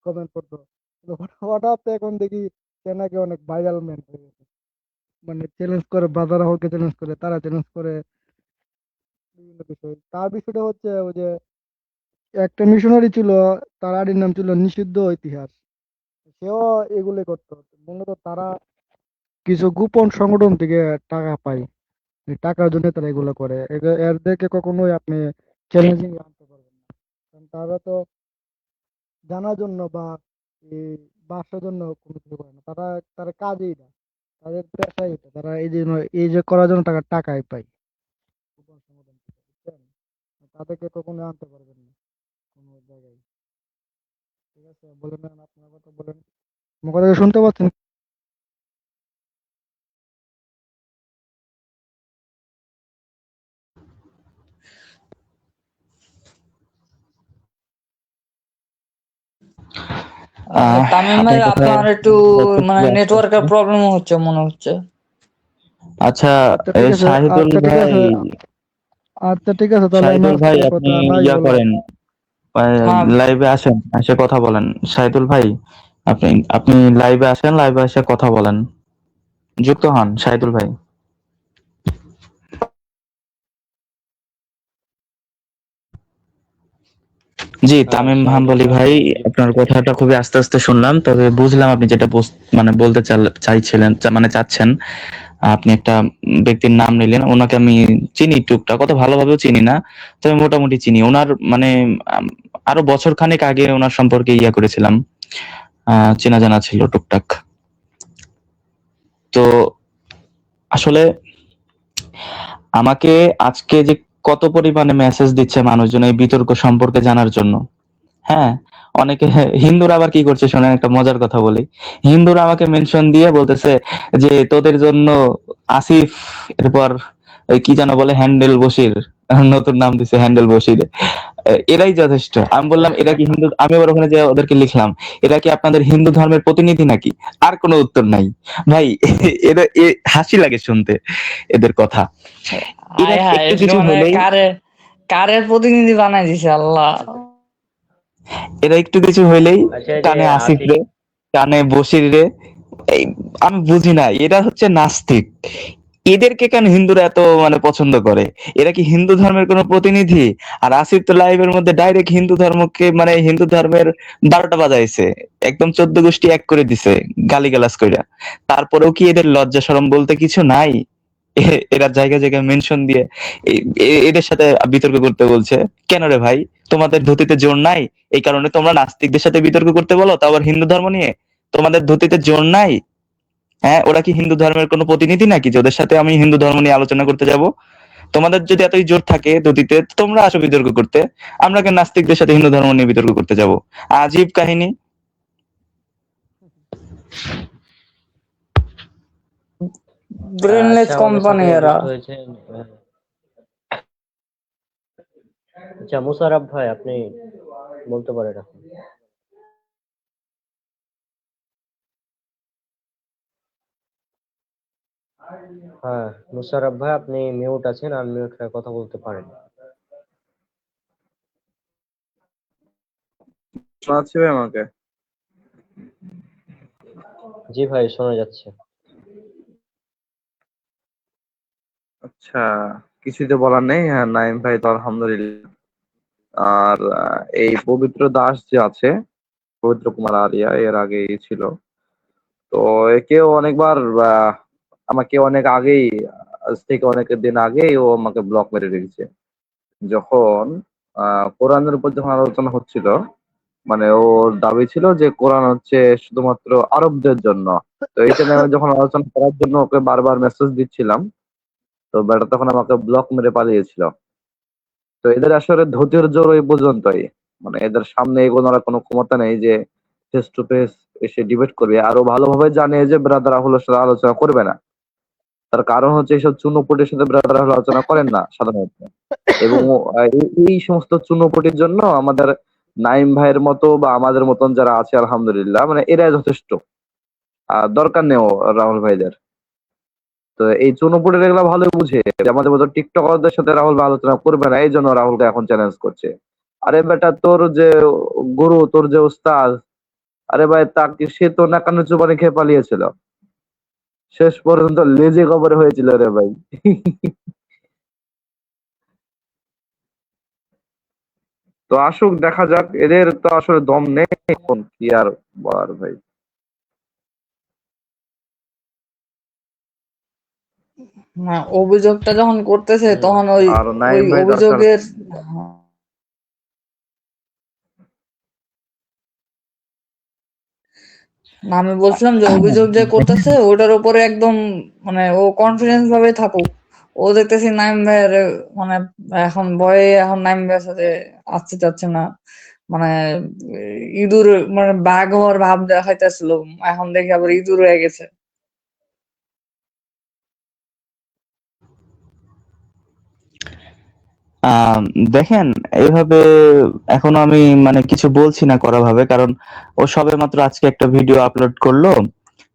কমেন্ট করতো। কিন্তু হঠাৎ এখন দেখি সে নাকি অনেক ভাইরাল ম্যান হয়ে গেছে। মানে চ্যালেঞ্জ করে, বাজার হলকে চ্যালেঞ্জ করে, তারা চ্যালেঞ্জ করে বিভিন্ন বিষয়। তার বিষয়টা হচ্ছে ওই যে একটা মিশনারি ছিল, তার আইডির নাম ছিল নিষিদ্ধ ইতিহাস। সেও এগুলো করতো। মূলত তারা কিছু গোপন সংগঠন থেকে টাকা পায়, এই টাকার জন্য তারা এগুলো করে। এদেরকে কখনোই আপনি চ্যালেঞ্জিং আনতে পারবেন না, কারণ তারা তো জানার জন্য বা এই বাসার জন্য কোনো কিছু করে না। তারা তার কাজেই না, তাদের পেশাই এটা। তারা এই যে করার জন্য টাকাই পায় গোপন সংগঠন থেকে, বুঝছেন? তাদেরকে কখনো আনতে পারবেন না কোনো জায়গায়। ঠিক আছে, বলেন না, আপনার কথা বলেন। আমার কথা কি শুনতে পাচ্ছেন?
তামিম ভাই,
আপনার কথা
আপনার একটু
শোনা যাচ্ছে
মানে
খুবই আস্তে
নেটওয়ার্কের
আস্তে।
প্রবলেম হচ্ছে মনে হচ্ছে।
আচ্ছা,
আচ্ছা ঠিক আছে,
শাহিদুল
আচ্ছা ঠিক
ভাই,
আছে, আচ্ছা ঠিক আছে, তাহলে আমি
শাহিদুল ভাই
আজকে
আপনি
কথা নাই
ইয়া
বললাম।
করেন,
হ্যাঁ
লাইভে আসেন, এসে কথা বলেন। শাহিদুল ভাই, আপনি আপনি লাইভে আসেন, লাইভে এসে কথা বলেন। যুক্ত হন শাহিদুল ভাই। জি,
হ্যাঁ
তামিম
শাহিদুল
হাম্বলি
ভাই
ভাই,
যুক্ত
আপনার
হয়েছে।
কথাটা খুবই আস্তে আস্তে শুনলাম, তবে বুঝলাম আপনি যেটা মানে বলতে চাইছিলেন, মানে চাচ্ছেন। আপনি একটা ব্যক্তির নাম নিলেন, ওনাকে আমি চিনি টুকটাক, কত ভালোভাবেও চিনি না, তবে মোটামুটি চিনি। ওনার মানে আম, আরো বছর খানেক আগে ওনার সম্পর্কে ইয়া করেছিলাম, চেনা জানা ছিল টুকটাক। তো আসলে আমাকে আজকে যে কত পরিমাণে মেসেজ দিচ্ছে মানুষজন এই বিতর্ক সম্পর্কে জানার জন্য। হ্যাঁ, অনেকে হিন্দুরা আবার কি করছে শোনেন, একটা মজার কথা বলি। হিন্দুরা আমাকে মেনশন দিয়ে বলতেছে যে তোদের জন্য আসিফ, এরপর ওই কি যেন বলে হ্যান্ডেল বশির, নতুন নাম দিছে হ্যান্ডেল বশির, এরাই যথেষ্ট। আমি বললাম এরা কি হিন্দু? আমি আবার ওখানে যে ওদেরকে লিখলাম, এরা কি আপনাদের হিন্দু ধর্মের প্রতিনিধি নাকি? আর কোনো উত্তর নাই ভাই। এরা হাসি লাগে শুনতে এদের কথা। এরা
হায় হায়,
একটু কিছু
মানে
হলেই,
কারের প্রতিনিধি বানাই দিছে আল্লাহ।
এরা একটু কিছু হইলেই
আচ্ছা এই যে
টানে আসিফ
আসিফ,
রে, টানে বসির রে। এই আমি বুঝি না, এরা হচ্ছে নাস্তিক। এদেরকে কেন হিন্দুরা এত মানে পছন্দ করে? এরা কি হিন্দু ধর্মের কোনো প্রতিনিধি? আর আসিফ তো লাইভের মধ্যে ডাইরেক্ট হিন্দু ধর্মকে মানে হিন্দু ধর্মের 12টা বাজাইছে, একদম 14 গোষ্ঠী এক করে দিছে গালিগালাজ কইরা। তারপরেও কি এদের লজ্জা শরম বলতে কিছু নাই? এরা জায়গায় জায়গায় মেনশন দিয়ে এদের সাথে বিতর্ক করতে বলছে। কেন রে ভাই, তোমাদের ধুতিতে জোর নাই, এই কারণে তোমরা নাস্তিকদের সাথে বিতর্ক করতে বলো, তা আবার হিন্দু ধর্ম নিয়ে? তোমাদের ধুতিতে জোর নাই? হ্যাঁ, ওরা কি হিন্দু ধর্মের কোনো প্রতিনিধি নাকি যে ওদের সাথে আমি হিন্দু ধর্ম নিয়ে আলোচনা করতে যাব? তোমাদের যদি এতই জোর থাকে ধুতিতে, তো তোমরা আসো বিতর্ক করতে। আমরা কেন নাস্তিকদের সাথে হিন্দু ধর্ম নিয়ে বিতর্ক করতে যাব? আজীব কাহিনী।
ব্রেনলেস
আচ্ছা আমাদের
কোম্পানি
সাথে
এরা।
যুক্ত হয়েছেন আচ্ছা মুশারফ ভাই, আপনি বলতে পারেন এখন। হ্যাঁ, মুশাররফ ভাই আপনি মিউট আছেন, আনমিউট হয়ে কথা বলতে পারেন।
শোনা যাচ্ছে ভাই আমাকে?
জি ভাই, শোনা যাচ্ছে।
আচ্ছা, কিছুই তো বলার নেই। হ্যাঁ, নাইম ভাই তো আলহামদুলিল্লাহ। আর এই পবিত্র দাস যে আছে, পবিত্র কুমার আরিয়া এর আগে ছিল। তো একেও অনেকবার আমাকে অনেক আগেই, আজ থেকে অনেক দিন আগেই ও আমাকে ব্লক মেরে রেখেছে। যখন কোরআনের উপর যখন আলোচনা হচ্ছিল, মানে ওর দাবি ছিল যে কোরআন হচ্ছে শুধুমাত্র আরবদের জন্য। তো এইটা নিয়ে আমি যখন আলোচনা করার জন্য ওকে বারবার মেসেজ দিচ্ছিলাম, তো বেটা তখন আমাকে ব্লক মেরে পালিয়েছিল। তো এদের আসলে ধৈর্যের ওই পর্যন্তই। মানে এদের সামনে এগোনোর আর কোনো ক্ষমতা নেই যে ফেস টু ফেস এসে ডিবেট করবে। আরো ভালোভাবে জানে যে ব্রাদার রাহুলের সাথে আলোচনা করবে না। তার কারণ হচ্ছে এইসব চুনোপুটির সাথে ব্রাদার রাহুল আলোচনা করেন না সাধারণত। এবং এই সমস্ত চুনোপুটির জন্য আমাদের নাইম ভাইয়ের মতো বা আমাদের মতন যারা আছে আলহামদুলিল্লাহ, মানে এরাই যথেষ্ট। দরকার নেই রাহুল ভাইদের। তো এই চুনোপুটির এগুলা ভালো বুঝে যে আমাদের মতো টিকটকারদের সাথে রাহুল ভাই আলোচনা করবে না, এই জন্য রাহুলকে এখন চ্যালেঞ্জ করছে। আরে বেটা, তোর যে গুরু, তোর যে উস্তাদ, আরে ভাই তাকে সে তো নাকানো চুবানি খেয়ে পালিয়েছিল, শেষ পর্যন্ত লেজে কবর হয়েছিল রে ভাই। তো আসুক, দেখা যাক। এদের তো আসলে দম নেই এখন, কি আর বলার ভাই।
না, অভিযোগটা যখন করতেছে
হুম।
তখন ওই
আর
ওই
নাইম ভাই দরকার।
অভিযোগের, না আমি বলছিলাম যে অভিযোগ যে করতেছে ওটার উপরে একদম মানে ও কনফিডেন্স ভাবে থাকুক। ও দেখতেছি নাইম ভাইয়ের মানে এখন ভয়ে এখন নাইম ভাইয়ের সাথে আসতে চাচ্ছে না। মানে ইঁদুর মানে বাঘ হওয়ার ভাব দেখাইতেছিল, এখন দেখি আবার ইঁদুর হয়ে গেছে।
আহ দেখেন, এইভাবে এখনো আমি মানে কিছু বলছি না করা ভাবে, কারণ ও সবেমাত্র আজকে একটা ভিডিও আপলোড করলো।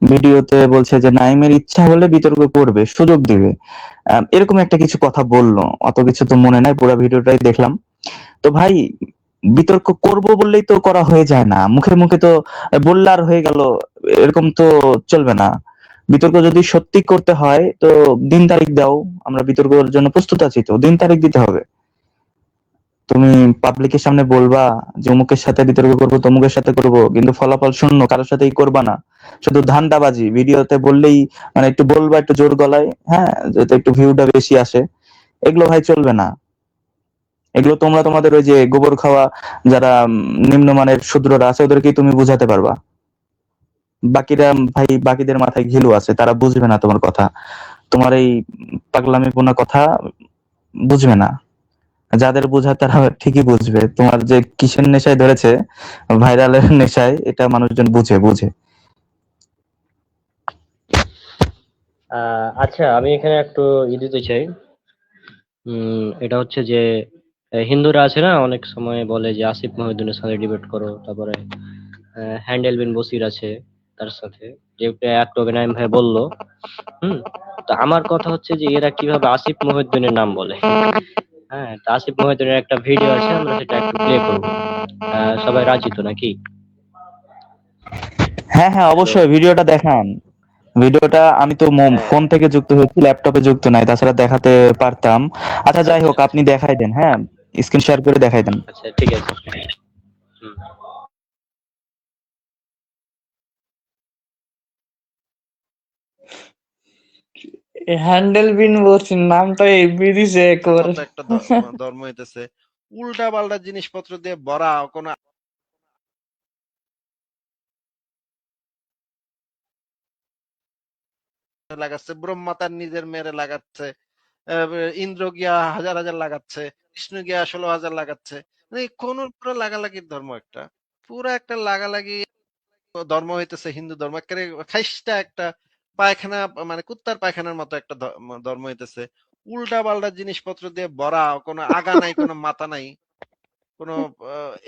ভিডিওতে বলছে যে নাইমের ইচ্ছা হলে বিতর্ক করবে, সুযোগ দিবে, এরকম একটা কিছু কথা বললো। অত কিছু তো মনে নাই, পুরো ভিডিওটাই দেখলাম। তো ভাই, বিতর্ক করব বললেই তো করা হয়ে যায় না, মুখে মুখে তো বললে আর হয়ে গেল, এরকম তো চলবে না। বিতর্ক যদি সত্যি করতে হয় তো দিন তারিখ দাও, আমরা বিতর্কের জন্য প্রস্তুত আছি, তো দিন তারিখ দিতে হবে। তুমি পাবলিকের সামনে বলবা যে অমুকের সাথে বিতর্ক করবো, তমুকের সাথে করব, কিন্তু ফলাফল শূন্য, কারোর সাথেই করবা না, শুধু ধান্দাবাজি। ভিডিওতে বললেই মানে একটু বলবা একটু জোর গলায়, হ্যাঁ, যাতে একটু ভিউটা বেশি আসে, এগুলো ভাই চলবে না। এগুলো তোমরা তোমাদের ওই যে গোবর খাওয়া যারা নিম্নমানের শূদ্ররা আছে ওদেরকেই তুমি বুঝাতে পারবা। বাকিরা ভাই, বাকিদের মাথায় ঘিলু আছে, তারা বুঝবে না তোমার কথা, তোমার এই পাগলামিপূর্ণ কথা বুঝবে না। যাদের বোঝা তারা ঠিকই বুঝবে তোমার যে কিসের নেশায় ধরেছে, ভাইরালের নেশায়, এটা মানুষজন বুঝে বুঝে।
আচ্ছা, আমি এখানে একটু দিতে চাই। এটা হচ্ছে যে হিন্দুরা আছে না, অনেক সময় বলে যে আসিফ মহিউদ্দিনের সাথে ডিবেট করো, তারপরে হ্যান্ডেল বিন বসির আছে তার সাথে, যে একটু আগে নাইম ভাই বললো। হুম। তো আমার কথা হচ্ছে যে এরা কিভাবে আসিফ মহিউদ্দিনের নাম বলে। হ্যাঁ, তো আসিফ মহিউদ্দিনের একটা ভিডিও আছে, আমরা সেটা একটু প্লে করবো। সবাই রাজি তো নাকি?
হ্যাঁ হ্যাঁ,
হ্যালো।
অবশ্যই ভিডিওটা দেখান। ভিডিওটা আমি তো
হ্যাঁ।
ফোন থেকে যুক্ত হয়েছি, ল্যাপটপে যুক্ত নাই, তাছাড়া দেখাতে পারতাম। আচ্ছা যাই
আচ্ছা
হোক,
আচ্ছা।
আপনি দেখাই দেন, হ্যাঁ, স্ক্রিন শেয়ার করে দেখাই দেন।
আচ্ছা ঠিক আছে। হুম।
হ্যান্ডেল বিন বলছি, নামটা এগিয়ে দিছে একেবারে।
মতো একটা ধর্ম হইতেছে উল্টা পাল্টা জিনিসপত্র দিয়ে ভরা, কোনো লাগাচ্ছে, ব্রহ্মা তার নিজের মেরে লাগাচ্ছে, ইন্দ্র গিয়া হাজার হাজার লাগাচ্ছে, কৃষ্ণ গিয়া 16,000 লাগাচ্ছে। মানে কোন পুরো লাগালাগির ধর্ম একটা, পুরো একটা লাগালাগি ধর্ম হইতেছে হিন্দু ধর্ম। একেবারে খাইস্টা একটা পায়খানা, মানে কুত্তার পায়খানার মতো একটা ধর্ম হইতেছে। উল্টা পাল্টা জিনিসপত্র দিয়ে ভরা, কোনো আগা নাই কোনো মাথা নাই, কোনো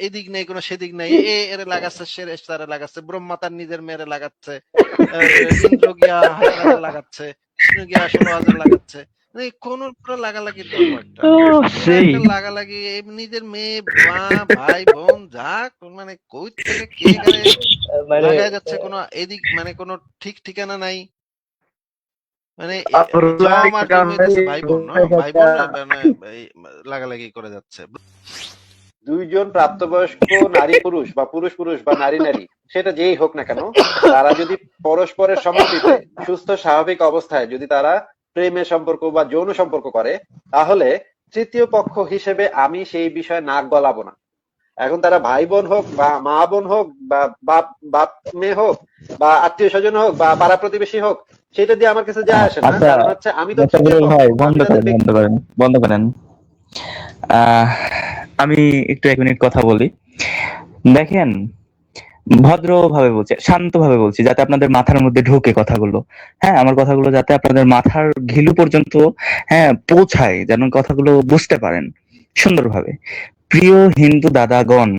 এদিক নেই, কোনো সেদিক নেই। এরে লাগাচ্ছে, সে তারে লাগাচ্ছে, ব্রহ্মা তার নিজের মেয়েরে লাগাচ্ছে, ইন্দ্র গিয়া 1000 লাগাচ্ছে, বিষ্ণু গিয়া 16,000 লাগাচ্ছে। মানে কোনোর পুরো লাগালাগির ধর্ম একটা। পুরা
সেই
একটা লাগালাগি, নিজের মেয়ে, মা, ভাই, বোন যা মানে কই থেকে কে কারে
মানে
লাগায় যাচ্ছে, কোনো এদিক মানে কোনো ঠিক ঠিকানা নাই। মানে
আবরুল্লাহ
জম আর জমিয়ে
কারণে
দিচ্ছে ভাই বোন, ভাই বোন মানে এই লাগালাগি করে যাচ্ছে।
দুইজন প্রাপ্তবয়স্ক নারী পুরুষ বা পুরুষ পুরুষ বা নারী নারী, সেটা যেই হোক না কেন, তারা যদি পরস্পরের সম্মতিতে সুস্থ স্বাভাবিক অবস্থায় যদি তারা প্রেমের সম্পর্ক বা যৌন সম্পর্ক করে, তাহলে তৃতীয় পক্ষ হিসেবে আমি সেই বিষয়ে নাক গলাবো না। এখন তারা ভাই বোন হোক বা মা বোন হোক বা বাপ বাপ মেয়ে হোক বা আত্মীয় স্বজন হোক বা পাড়া প্রতিবেশী হোক, সেটা দিয়ে আমার কাছে যায় আসে না।
আচ্ছা,
কারণ হচ্ছে আমি তো তৃতীয়
মোস্তাফিজুর
পক্ষ,
ভাই
আমি
বন্ধ
তাদের
করেন, বন্ধ করেন, বন্ধ করেন। আহ আমি একটু 1 মিনিট কথা বলি। দেখেন, ভদ্রভাবে বলছি, শান্তভাবে বলছি, যাতে আপনাদের মাথার মধ্যে ঢোকে কথাগুলো। হ্যাঁ, আমার কথাগুলো যাতে আপনাদের মাথার ঘিলু পর্যন্ত পৌঁছায়, যেন কথাগুলো বুঝতে পারেন সুন্দরভাবে। প্রিয় হিন্দু দাদাগণ,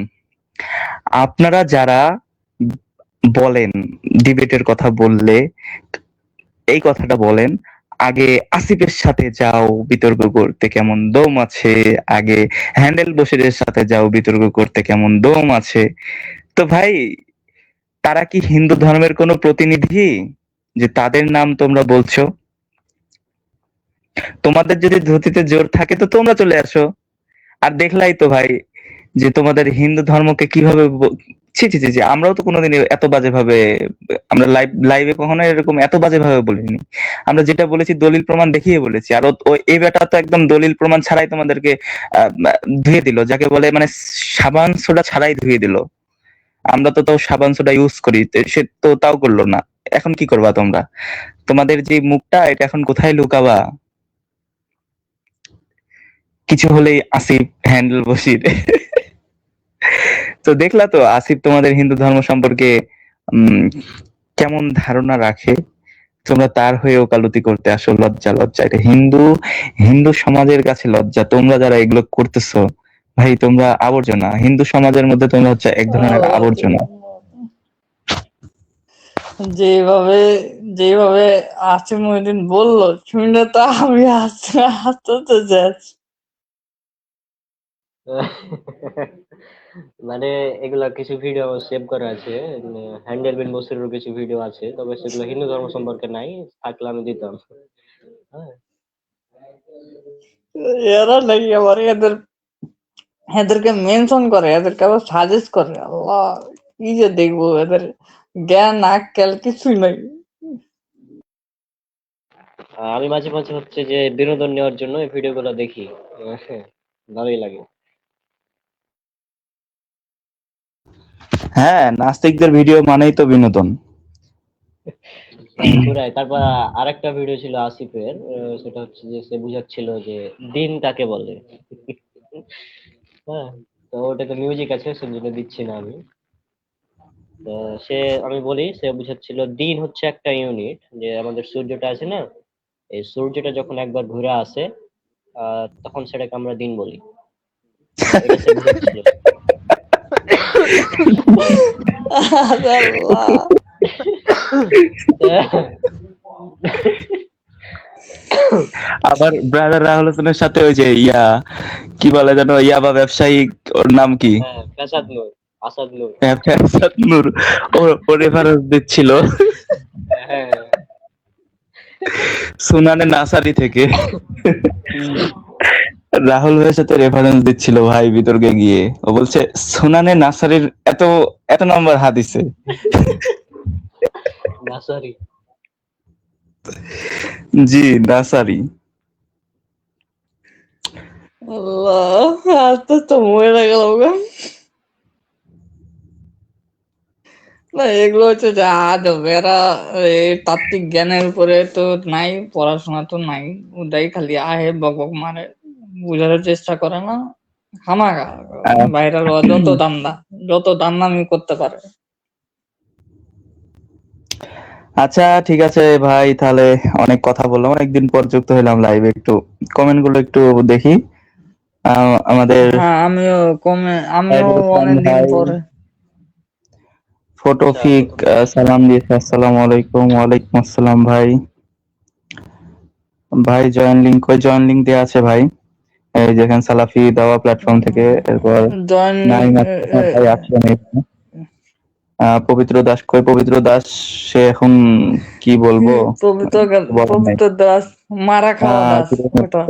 আপনারা যারা বলেন, ডিবেটের কথা বললে এই কথাটা বলেন, আগে আসিফের সাথে যাও বিতর্ক করতে কেমন দম আছে, আগে হ্যান্ডেল বশিরের সাথে যাও বিতর্ক করতে কেমন দম আছে। তো ভাই, তারা কি হিন্দু ধর্মের কোনো প্রতিনিধি যে তাদের নাম তোমরা বলছো? তোমাদের যদি ধুতিতে জোর থাকে তো তোমরা চলে আসো। আর দেখলাই তো ভাই, যে তোমাদের হিন্দু ধর্মকে কিভাবে ছি ছি ছি ছি, আমরাও তো কোনোদিন এত বাজে ভাবে, আমরা লাইভে কখনো এরকম এত বাজে ভাবে বলিনি। আমরা যেটা বলেছি দলিল প্রমাণ দেখিয়ে বলেছি। আর এই বেটা তো একদম দলিল প্রমাণ ছাড়াই তোমাদেরকে আহ, ধুয়ে দিল, যাকে বলে মানে সাবান সোডা ছাড়াই ধুয়ে দিল। আমরা তো তাও সাবান সোডা ইউজ করি, সে তো তাও করলো না। এখন কি করবা তোমরা? তোমাদের যে মুখটা, এটা এখন কোথায় লুকাবা? কিছু হলেই আসিফ, হ্যান্ডেল বসির। তো দেখলা তো আসিফ তোমাদের হিন্দু ধর্ম সম্পর্কে উম কেমন ধারণা রাখে। তোমরা তার হয়ে ওকালতি করতে আসো, লজ্জা লজ্জা। এটা হিন্দু হিন্দু সমাজের কাছে লজ্জা। তোমরা যারা এগুলো করতেছো, ভাই তোমরা আবর্জনা। হিন্দু সমাজের মধ্যে তোমরা হচ্ছে এক ধরনের আবর্জনা।
যেভাবে যেভাবে আসিফ মহিউদ্দিন বললো, শুনে তো আমি হাসতে হাসতে যাচ্ছি।
মানে এগুলা কিছু ভিডিও সেভ করা আছে, হ্যান্ডেল বিন বসিরের কিছু ভিডিও আছে, তবে সেগুলো হিন্দু ধর্ম সম্পর্কে নাই, থাকলে আমি দিতাম। হ্যাঁ,
এরা নাকি আবার এদেরকে মেনশন করে, এদেরকে আবার সাজেস্ট করে। আল্লাহ, কি যে দেখবো এদের জ্ঞান আক্কেল কিছুই নাই।
আমি মাঝে মাঝে হচ্ছে যে বিনোদন নেওয়ার জন্য এই ভিডিওগুলো দেখি। ভালোই লাগে।
হ্যাঁ, নাস্তিকদের ভিডিও মানেই তো বিনোদন।
পুরাই। তারপর আরেকটা ভিডিও ছিল আসিফের, সেটা হচ্ছে যে সে বুঝাচ্ছিল যে দিন কাকে বলে। হ্যাঁ, তো ওটাতে মিউজিক আছে, সেজন্য দিচ্ছি না আমি। তো সে, আমি বলি, সে বুঝাচ্ছিল দিন হচ্ছে একটা ইউনিট, যে আমাদের সূর্যটা আছে না, এই সূর্যটা যখন একবার ঘুরে আসে তখন সেটাকে আমরা দিন বলি। এটা সে বুঝাচ্ছিল।
আল্লাহ,
আবার ব্রাদার রাহুল হোসেনের সাথে ওই যে কি বলে যেন, ইয়াবা ব্যবসায়ী, ওর নাম কি?
হ্যাঁ, ফ্যাসাদ নূর, আসাদ নূর।
ফ্যাসাদ নূর, ও রেফারেন্স দিচ্ছিল
হ্যাঁ,
সুনানে নাসারি থেকে। রাহুল ভাইয়ের সাথে রেফারেন্স দিচ্ছিল ভাই বিতর্কে গিয়ে। ও বলছে সুনানে নাসারির এত এত নম্বর হাদিসে।
নাসারি।
জি, নাসারি।
আল্লাহ, আস্তে তো মরে গেল গো। না, এগুলো হচ্ছে যে আজব। এরা এই তাত্ত্বিক জ্ঞানের উপরে তো নাই, পড়াশোনা তো নাই, ওটাই খালি আহে বক বক মারে, বুঝার চেষ্টা করে না। খামাখা
আহ,
ভাইরাল হওয়া যত দান্দামি করতে পারে।
আচ্ছা ঠিক আছে ভাই, তাহলে অনেক কথা বললাম, অনেকদিন পর যুক্ত হলাম লাইভে। একটু কমেন্ট গুলো একটু দেখি। আমাদের
হ্যাঁ, আমিও আমিও
সাইদুল ইসলাম
অনেকদিন
ভাই
পরে।
ফটোফিক সালাম দিয়েছে, আসসালামু আলাইকুম। ওয়ালাইকুম আসসালাম ভাই। ভাই জয়েন লিংক দেওয়া আছে ভাই, এই যেখানে সালাফি দাওয়া প্ল্যাটফর্ম থেকে। এরপর
জয়েন
নাইম ভাই আছেন এখানে। পবিত্র দাস কই? পবিত্র দাস সে এখন কি বলবো, বলার নাই।
পবিত্র দাস, মারা খাওয়া দাস ওটা।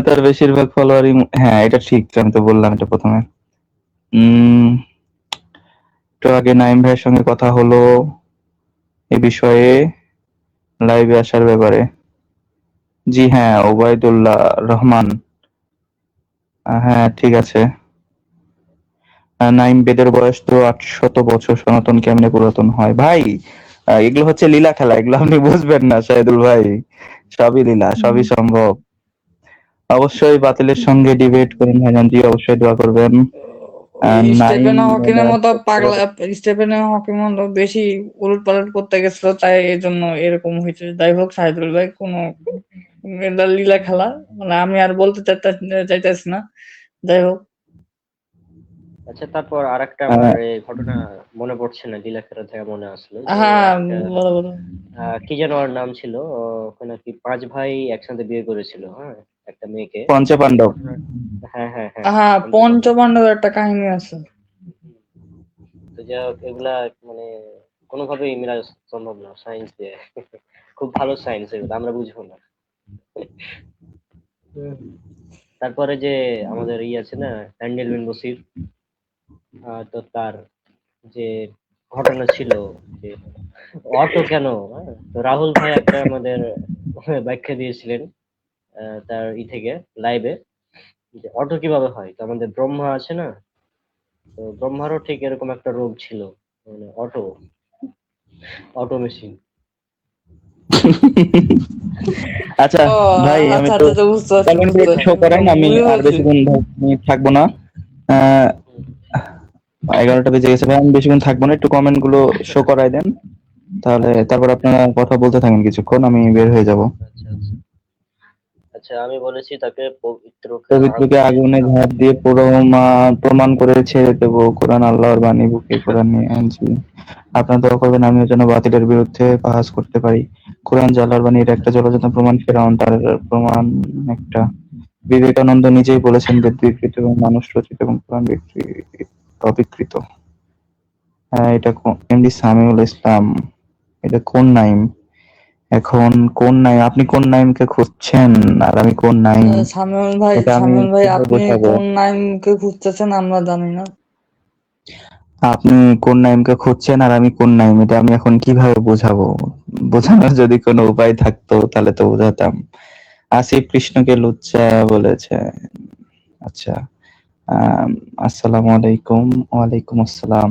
তার বেশিরভাগ ফলোয়ারই, হ্যাঁ এটা ঠিক, আমি তো বললাম এটা প্রথমে। উম একটু আগে নাইম ভাইয়ের সঙ্গে কথা হলো এ বিষয়ে, লাইভে আসার ব্যাপারে। জি হ্যাঁ, ওবায়দুল্লাহ রহমান, হ্যাঁ ঠিক আছে। নাইম, বেদের বয়স তো 800 বছর, সনাতন কেমনে পুরাতন হয় ভাই? এগুলো হচ্ছে লীলা খেলা, এগুলো আপনি বুঝবেন না শাহিদুল ভাই। সবই লীলা, সবই সম্ভব। অবশ্যই বাতিলের সঙ্গে ডিবেট করুন ভাইজান, জি অবশ্যই দোয়া করবেন। নাইম
স্টেফেন হকিংয়ের মতো বেশি উলটপালট করতে গেছিল, তাই এই জন্য এরকম হয়েছে। যাই হোক, সাহিদুল ভাই কোনো এটা লীলা খেলা, মানে আমি আর বলতে চাইতেছি না। যাই হোক,
আচ্ছা, তারপর আরেকটা আমার এই ঘটনা মনে পড়ছে না, লীলাখেলা থেকে মনে আসলো যে
হ্যাঁ
একটা
বলো বলো।
কি যেন ওর নাম ছিল, ওখানে কি 5 ভাই একসাথে বিয়ে করেছিল, হ্যাঁ, একটা মেয়েকে।
পঞ্চপাণ্ডব।
হ্যাঁ হ্যাঁ হ্যাঁ,
হ্যাঁ,
পঞ্চপাণ্ডব।
পঞ্চপাণ্ডবের একটা কাহিনী আছে।
তো যাই হোক, এগুলা মানে কোনোভাবেই মেলা সম্ভব না সায়েন্স দিয়ে। খুব ভালো সায়েন্স, এগুলো আমরা বুঝবো না। তারপরে যে আমাদের আছে না, হ্যান্ডেল বিন বসির, তো তার যে ঘটনা ছিল যে অটো কেন, হ্যাঁ? তো রাহুল ভাই একটা আমাদের ব্যাখ্যা দিয়েছিলেন তার থেকে লাইভে, যে অটো কিভাবে হয়। তো আমাদের ব্রহ্মা আছে না, তো ব্রহ্মারও ঠিক এরকম একটা রোগ ছিল, মানে অটো মেশিন।
আচ্ছা
ও
ভাই, আমি
আচ্ছা
তো
আচ্ছা, বুঝতে পারছি
কমেন্টে
বুঝতে
একটু
পারছি
শো করেন, আমি
বুঝতে
আর
পারছি।
বেশিক্ষণ থাকবো না। আহ 11টা বেজে গেছে ভাই, আমি বেশিক্ষণ থাকবো না, একটু কমেন্ট গুলো শো করাই দেন, তাহলে তারপর আপনারা কথা বলতে থাকেন কিছুক্ষণ, আমি বের হয়ে যাব।
আচ্ছা আচ্ছা আচ্ছা, আমি বলেছি তাকে পবিত্রকে
পবিত্রকে
আগুনে
আগুনে
ঝাঁপ
ঝাঁপ দিয়ে প্রমাণ করে ছেড়ে দেবো, কোরআন আল্লাহর বাণী, বুকে কোরআন নিয়ে আনছি। আপনারা দোয়া করবেন আমিও যেন বাতিলের বিরুদ্ধে বাহাস করতে পারি। কোরআন যে আল্লাহর বাণী, এর একটা জলজাত প্রমাণ, ফেরাউন তার প্রমাণ একটা। বিবেকানন্দ নিজেই বলেছেন, বেদ বিকৃত এবং মানুষ রচিত এবং কোরআন অবিকৃত। হ্যাঁ, এটা এমডি সামিউল ইসলাম। এটা কোন নাইম? এখন কোন নাইম? আপনি কোন নাইমকে খুঁজছেন আর আমি কোন নাইম, এটা আমি
সামিউল ভাই,
কিভাবে
আপনি
বোঝাবো?
কোন নাইমকে খুঁজতেছেন আমরা জানি না।
আপনি কোন নাইমকে খুঁজছেন আর আমি কোন নাইম, এটা আমি এখন কিভাবে বোঝাবো? বোঝানোর যদি কোনো উপায় থাকতো তাহলে তো বোঝাতাম। আসিফ কৃষ্ণকে লুচ্চা বলেছে। আচ্ছা, আম, আসসালামু আলাইকুম। ওয়ালাইকুম আসসালাম।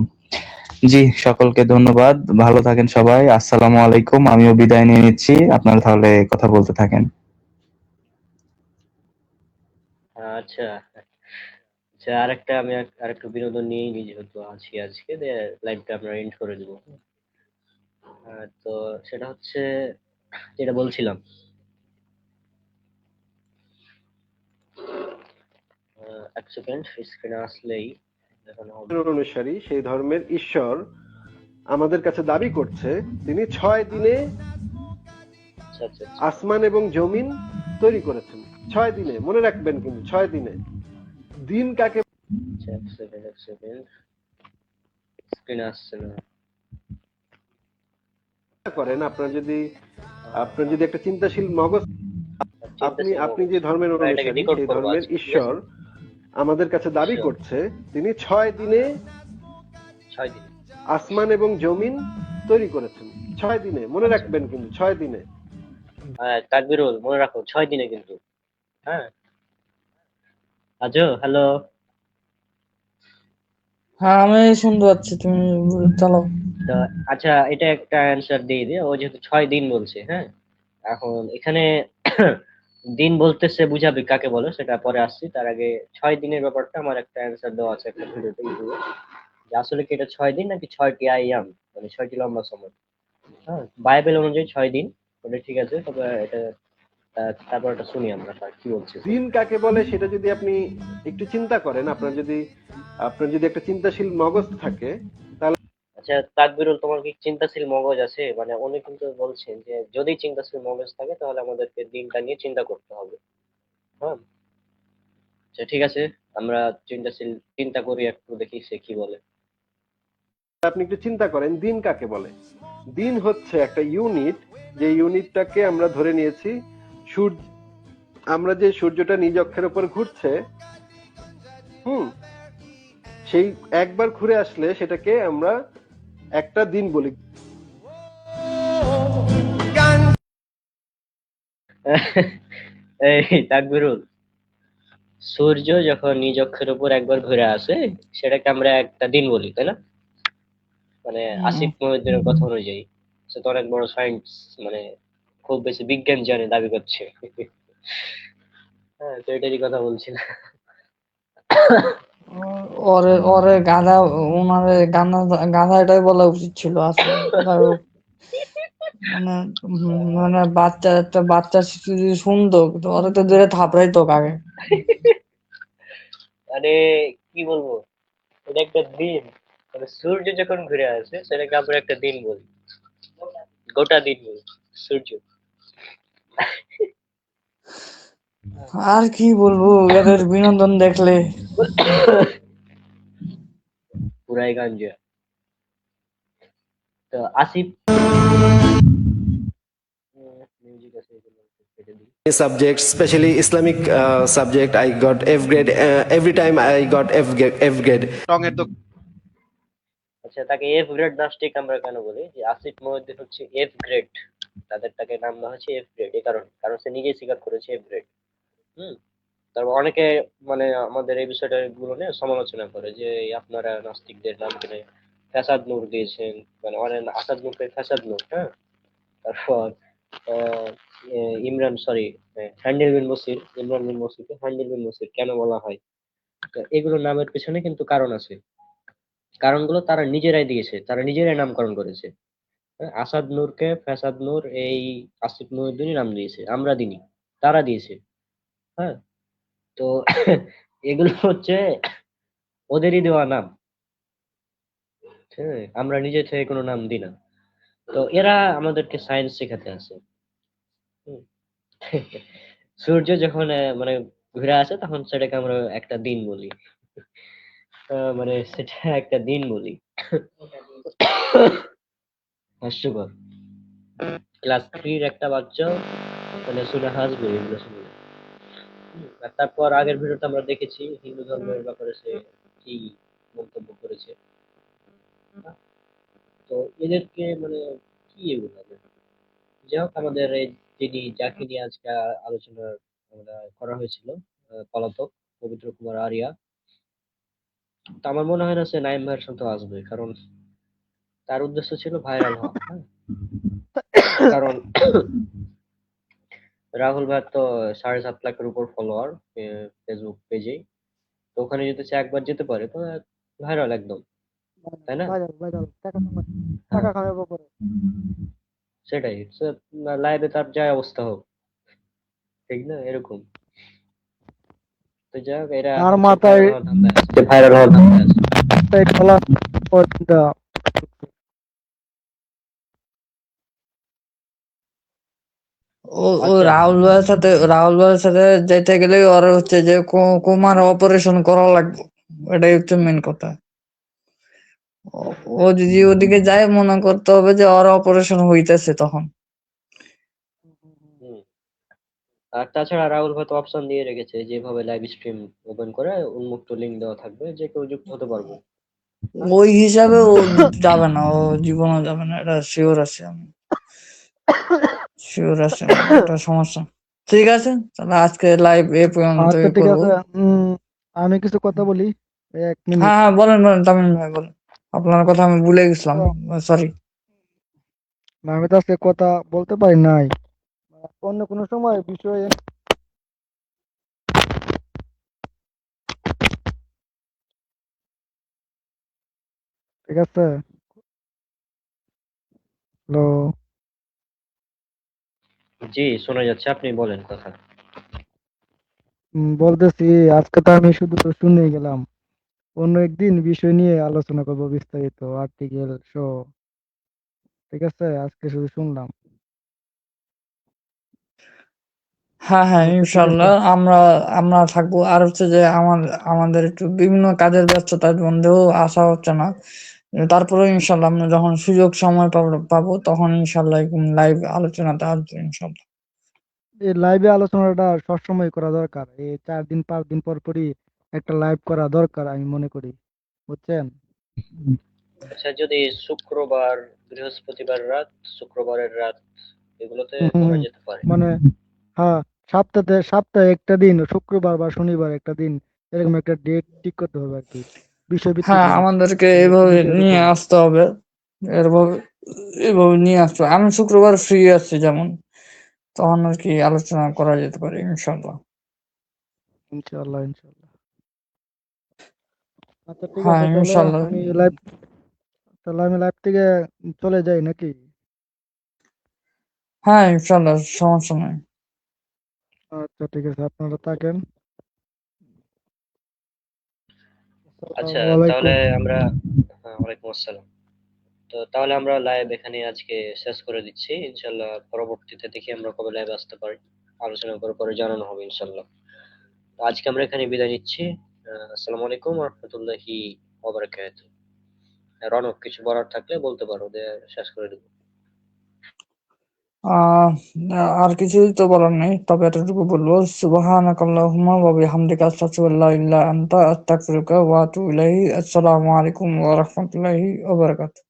জি, সকলকে ধন্যবাদ, ভালো থাকেন সবাই, আসসালামু আলাইকুম। আমিও বিদায় নিয়ে নিচ্ছি, আপনারা তাহলে কথা বলতে থাকেন।
আচ্ছা আচ্ছা, আরেকটা আমি আরেকটু বিনোদন নিয়েই যেহেতু আছি আজকে, লাইভটা আমরা এন্ড করে দেবো। তো সেটা হচ্ছে যেটা বলছিলাম, এক সেকেন্ড, স্ক্রিনে আসলেই দেখানো হবে।
অনুসারী সেই ধর্মের ঈশ্বর আমাদের কাছে দাবি করছে তিনি 6 দিনে
আচ্ছা আচ্ছা আচ্ছা
আসমান এবং জমিন তৈরি করেছেন। 6 দিনে, মনে রাখবেন কিন্তু 6 দিনে। দিন কাকে
আচ্ছা, এক সেকেন্ড, স্ক্রিনে আসছে না।
করেন, আপনার যদি একটা চিন্তাশীল মগজ, আপনি
চিন্তাশীল
আপনি
মগজ,
যে ধর্মের
আমরা এটাকে
অনুসারী
রেকর্ড
সেই
করবো
ধর্মের
আজকে, ঠিক
ঈশ্বর
আছে?
আমাদের কাছে দাবি
ঈশ্বর
করছে তিনি 6 দিনে
6 দিন।
আসমান এবং জমিন তৈরি করেছেন। 6 দিনে, মনে
আচ্ছা,
রাখবেন কিন্তু 6 দিনে।
হ্যাঁ তাকবিরুল, মনে রাখো 6 দিনে কিন্তু। হ্যাঁ, আজো, হ্যালো।
হ্যাঁ, আমি শুনতে পাচ্ছি, তুমি চালাও।
তো আচ্ছা, এটা একটা অ্যান্সার দিয়ে দিই। ও যেহেতু 6 দিন বলছে, হ্যাঁ, এখন এখানে দিন বলতেছে, বুঝাবে কাকে বলে সেটা পরে আসছি। তার আগে 6 দিনের ব্যাপারটা আমার একটা অ্যান্সার দেওয়া আছে একটা ভিডিওতে, ইউটিউবে, যে আসলে কি এটা 6 দিন নাকি 6টি আইয়াম, মানে 6টি লম্বা সময়। হ্যাঁ, বাইবেল অনুযায়ী 6 দিন, ওটা ঠিক আছে, তবে এটা তারপর এটা শুনি আমরা কি বলছে।
দিন কাকে বলে সেটা যদি আপনি একটু চিন্তা করেন, আপনার যদি একটা চিন্তাশীল মগজ থাকে,
আচ্ছা তাকবিরুল, তোমার কি চিন্তাশীল মগজ আছে? মানে উনি কিন্তু বলছেন যে যদি চিন্তাশীল মগজ থাকে তাহলে আমাদেরকে দিনটা নিয়ে চিন্তা করতে হবে। হ্যাঁ, আচ্ছা ঠিক আছে, আমরা চিন্তা করি, একটু দেখি সে কি বলে।
আপনি একটু চিন্তা করেন দিন কাকে বলে। দিন হচ্ছে একটা ইউনিট, যে ইউনিটটাকে আমরা ধরে নিয়েছি সূর্য। আমরা যে সূর্যটা নিজ অক্ষের উপর ঘুরছে, হুম, সেই একবার ঘুরে আসলে সেটাকে আমরা একটা দিন বলি।
এই তাকবিরুল, সূর্য যখন নিজ অক্ষের উপর একবার ঘুরে আসে সেটাকে আমরা একটা দিন বলি, তাই না? মানে আসিফ মহিউদ্দিনের কথা অনুযায়ী সে তো অনেক বড় সায়েন্স, মানে খুব বেশি বিজ্ঞান জানে দাবি করছে। হ্যাঁ, তো এটারই কথা বলছিলাম।
ওরে ওরে গাধা, ওনারে গাধা এটাই বলা উচিত ছিল আসলে। যাই হোক, মানে মানে একটা বাচ্চা শিশু যদি শুনতো তো ওরে তো ধরে থাপড়াইতো আগে।
মানে কি বলবো, এটা একটা দিন, মানে সূর্য যখন ঘুরে আসে সেটাকে আমরা একটা দিন বলি, গোটা দিন বলি সূর্য।
আর কি বলবো এদের বিনোদন দেখলে।
পুরাই গাঞ্জা। তো আসিফ মিউজিক আছে, এগুলো কেটে দিই।
Subjects, especially Islamic subject, I got F grade. Every time I got F grade.
টং এর
আচ্ছা, তাকে এফ গ্রেড নাস্টিক আমরা কেন বলি? যে আসিফ মহিউদ্দিন হচ্ছে এফ গ্রেড, তাকে নাম দেওয়া হচ্ছে এফ গ্রেড এই কারণে, কারণ সে নিজেই স্বীকার করেছে এফ গ্রেড। হুম। তারপর অনেকে মানে আমাদের এই বিষয়টা গুলো নিয়ে সমালোচনা করে যে এই আপনারা নাস্তিকদের নাম কিনে ফ্যাসাদ নূর দিয়েছেন, মানে অনেক আসাদ নূরকে ফ্যাসাদ নূর, হ্যাঁ। তারপর আহ, ইমরান, সরি, ইমরান বিন মসিরকে হ্যান্ডেল বিন মসির কেন বলা হয়? তো এগুলো নামের পেছনে কিন্তু কারণ আছে, কারণগুলো তারা নিজেরাই দিয়েছে, তারা নিজেরাই নামকরণ করেছে। হ্যাঁ, আসাদ নূরকে ফ্যাসাদ নূর এই আসিফ মহিউদ্দিনই নাম দিয়েছে, আমরা দিনি, তারা দিয়েছে। হ্যাঁ, তো এগুলো হচ্ছে ওদেরই দেওয়া নাম। হ্যাঁ, আমরা নিজে থেকে কোনো নাম দিই না। তো এরা আমাদেরকে সায়েন্স শেখাতে আছে। হুম। সূর্য যখন মানে ঘুরে আসে তখন সেটাকে আমরা একটা দিন বলি। মানে সেটা একটা দিন বলি। হাস্যকর। ক্লাস থ্রির একটা বাচ্চা মানে শুনে হাসবে এগুলো শুনে। আর তারপর আগের ভিডিওতে আমরা দেখেছি হিন্দু ধর্মের ব্যাপারে সে কি মন্তব্য করেছে। তো এদেরকে মানে কি এগুলো, যাই হোক, আমাদের এই যাকে নিয়ে আজকে আলোচনা করা হয়েছিল, পলাতক পবিত্র কুমার আরিয়া, তো আমার মনে হয় না সে নাইম ভাইয়ের সাথে আসবে, কারণ তার উদ্দেশ্য ছিল ভাইরাল হওয়া। হ্যাঁ, কারণ রাহুল ভাইয়ের তো 7.5 লাখের উপর ফলোয়ার ফেসবুক পেজে, তো ওখানে যদি সে একবার যেতে পারে তো ভাইরাল একদম, তাই না?
ভাইরাল ভাইরাল
হ্যাঁ,
টাকা খাওয়ার ব্যাপারে।
সেটাই, লাইভে তার যায় অবস্থা হোক, ঠিক না? এরকম। তো যাই হোক, এরা
তার
হচ্ছে
মাথায়
ভাইরাল হওয়ার ধান্দায় আছে, ভাইরাল হওয়ার ধান্দায় আছে।
মাথায় ঢালা চিন্তা।
ও ও
আচ্ছা,
রাহুল ভাইয়ের সাথে যেতে গেলে ওর হচ্ছে যে কুমার অপারেশন করা লাগবে, এটাই হচ্ছে মেন কথা। ও যদি ওদিকে যায় মনে করতে হবে যে ওর অপারেশন হইতেছে তখন।
হুম। আর তাছাড়া রাহুল হয়তো অপশন দিয়ে রেখেছে, যেভাবে লাইভ স্ট্রিম ওপেন করে উন্মুক্ত লিংক দেওয়া থাকবে, যে কেউ যুক্ত হতে পারবে। হ্যাঁ?
ওই হিসাবে ও যাবে না, ও জীবনও যাবে না, এটা শিওর আছে, আমি শিওর আছে, এটা সমস্যা। ঠিক আছে, তাহলে আজকে লাইভ এ
আচ্ছা
পর্যন্তই
ঠিক
করবো।
আছে। আমি কিছু কথা বলি, 1 মিনিট।
হ্যাঁ হ্যাঁ, বলেন বলেন তামিম ভাই বলেন, আপনার কথা আমি ভুলে গেছিলাম, সরি।
না, আমি তো আজকে কথা বলতে পারি নাই, অন্য কোনো সময় বিষয়ে। ঠিক আছে। হ্যালো।
জি, শোনা যাচ্ছে, আপনি বলেন কথা।
বলতেছি আজকে তো আমি শুধু তো শুনে গেলাম, অন্য একদিন বিষয় নিয়ে আলোচনা করবো বিস্তারিত, আর্টিকেল সহ। ঠিক আছে, আজকে শুধু শুনলাম।
হ্যাঁ হ্যাঁ,
আচ্ছা ঠিক আছে।
ইনশাল্লাহ আমরা আমরা থাকবো। আর হচ্ছে যে আমাদের একটু বিভিন্ন কাজের ব্যস্ততার মধ্যেও আসা হচ্ছে না, তারপরেও ইনশাল্লাহ আমরা যখন সুযোগ সময় পাবো তখন ইনশাল্লাহ লাইভ আলোচনাতে আসবো ইনশাল্লাহ।
এই লাইভে আলোচনাটা সবসময় করা দরকার, এই 4 দিন 5 দিন পর পরই একটা লাইভ করা দরকার আমি মনে করি, বুঝছেন?
আচ্ছা, যদি শুক্রবার, বৃহস্পতিবার রাত, শুক্রবারের রাত এগুলোতে
হুম হুম
করা
হুম।
যেতে পারে।
মানে হ্যাঁ, সপ্তাহে একটা দিন, শুক্রবার বা শনিবার একটা দিন, এরকম একটা ডেট ঠিক করতে হবে আর কি, বিষয়ভিত্তিক
হ্যাঁ,
হয়ে।
আমাদেরকে
একটু
এভাবে
বিষয়ের
নিয়ে
উপরে।
আসতে হবে, এভাবে এভাবে নিয়ে আসতে হবে। আমি শুক্রবার ফ্রি আছি যেমন, তখন আর কি আলোচনা করা যেতে পারে ইনশাল্লাহ।
ইনশাআল্লাহ ইনশাআল্লাহ। আচ্ছা ঠিক
হ্যাঁ
আছে, তাহলে
ইনশাল্লাহ।
আমি লাইভ থেকে চলে যাই নাকি?
হ্যাঁ ইনশাল্লাহ, সমস্যা নাই।
আচ্ছা ঠিক আছে, আপনারা থাকেন।
আচ্ছা,
আসসালামু
তাহলে
আলাইকুম।
আমরা, হ্যাঁ, ওয়ালাইকুম আসসালাম। তো তাহলে আমরা লাইভ এখানে আজকে শেষ করে দিচ্ছি। ইনশাল্লাহ পরবর্তীতে দেখি আমরা কবে লাইভ আসতে পারি, আলোচনা করে পরে জানানো হবে ইনশাল্লাহ। তো আজকে আমরা এখানে বিদায় নিচ্ছি। আসসালামু আলাইকুম রহমতুল্লাহি ওবারাকাতুহু। রনক, কিছু বলার থাকলে বলতে পারো, দিয়ে শেষ করে দেবো।
আহ আর কিছুই তো বলার নেই, তবে এতটুকু বলবো, সুবহানাকাল্লাহুম্মা ওয়া বিহামদিকা আশহাদু আল্লা ইলাহা আনতা আস্তাগফিরুকা ওয়া আতুবু ইলাইহি। আসসালামু আলাইকুম ওয়া রাহমাতুল্লাহি ওয়া বারাকাতুহু।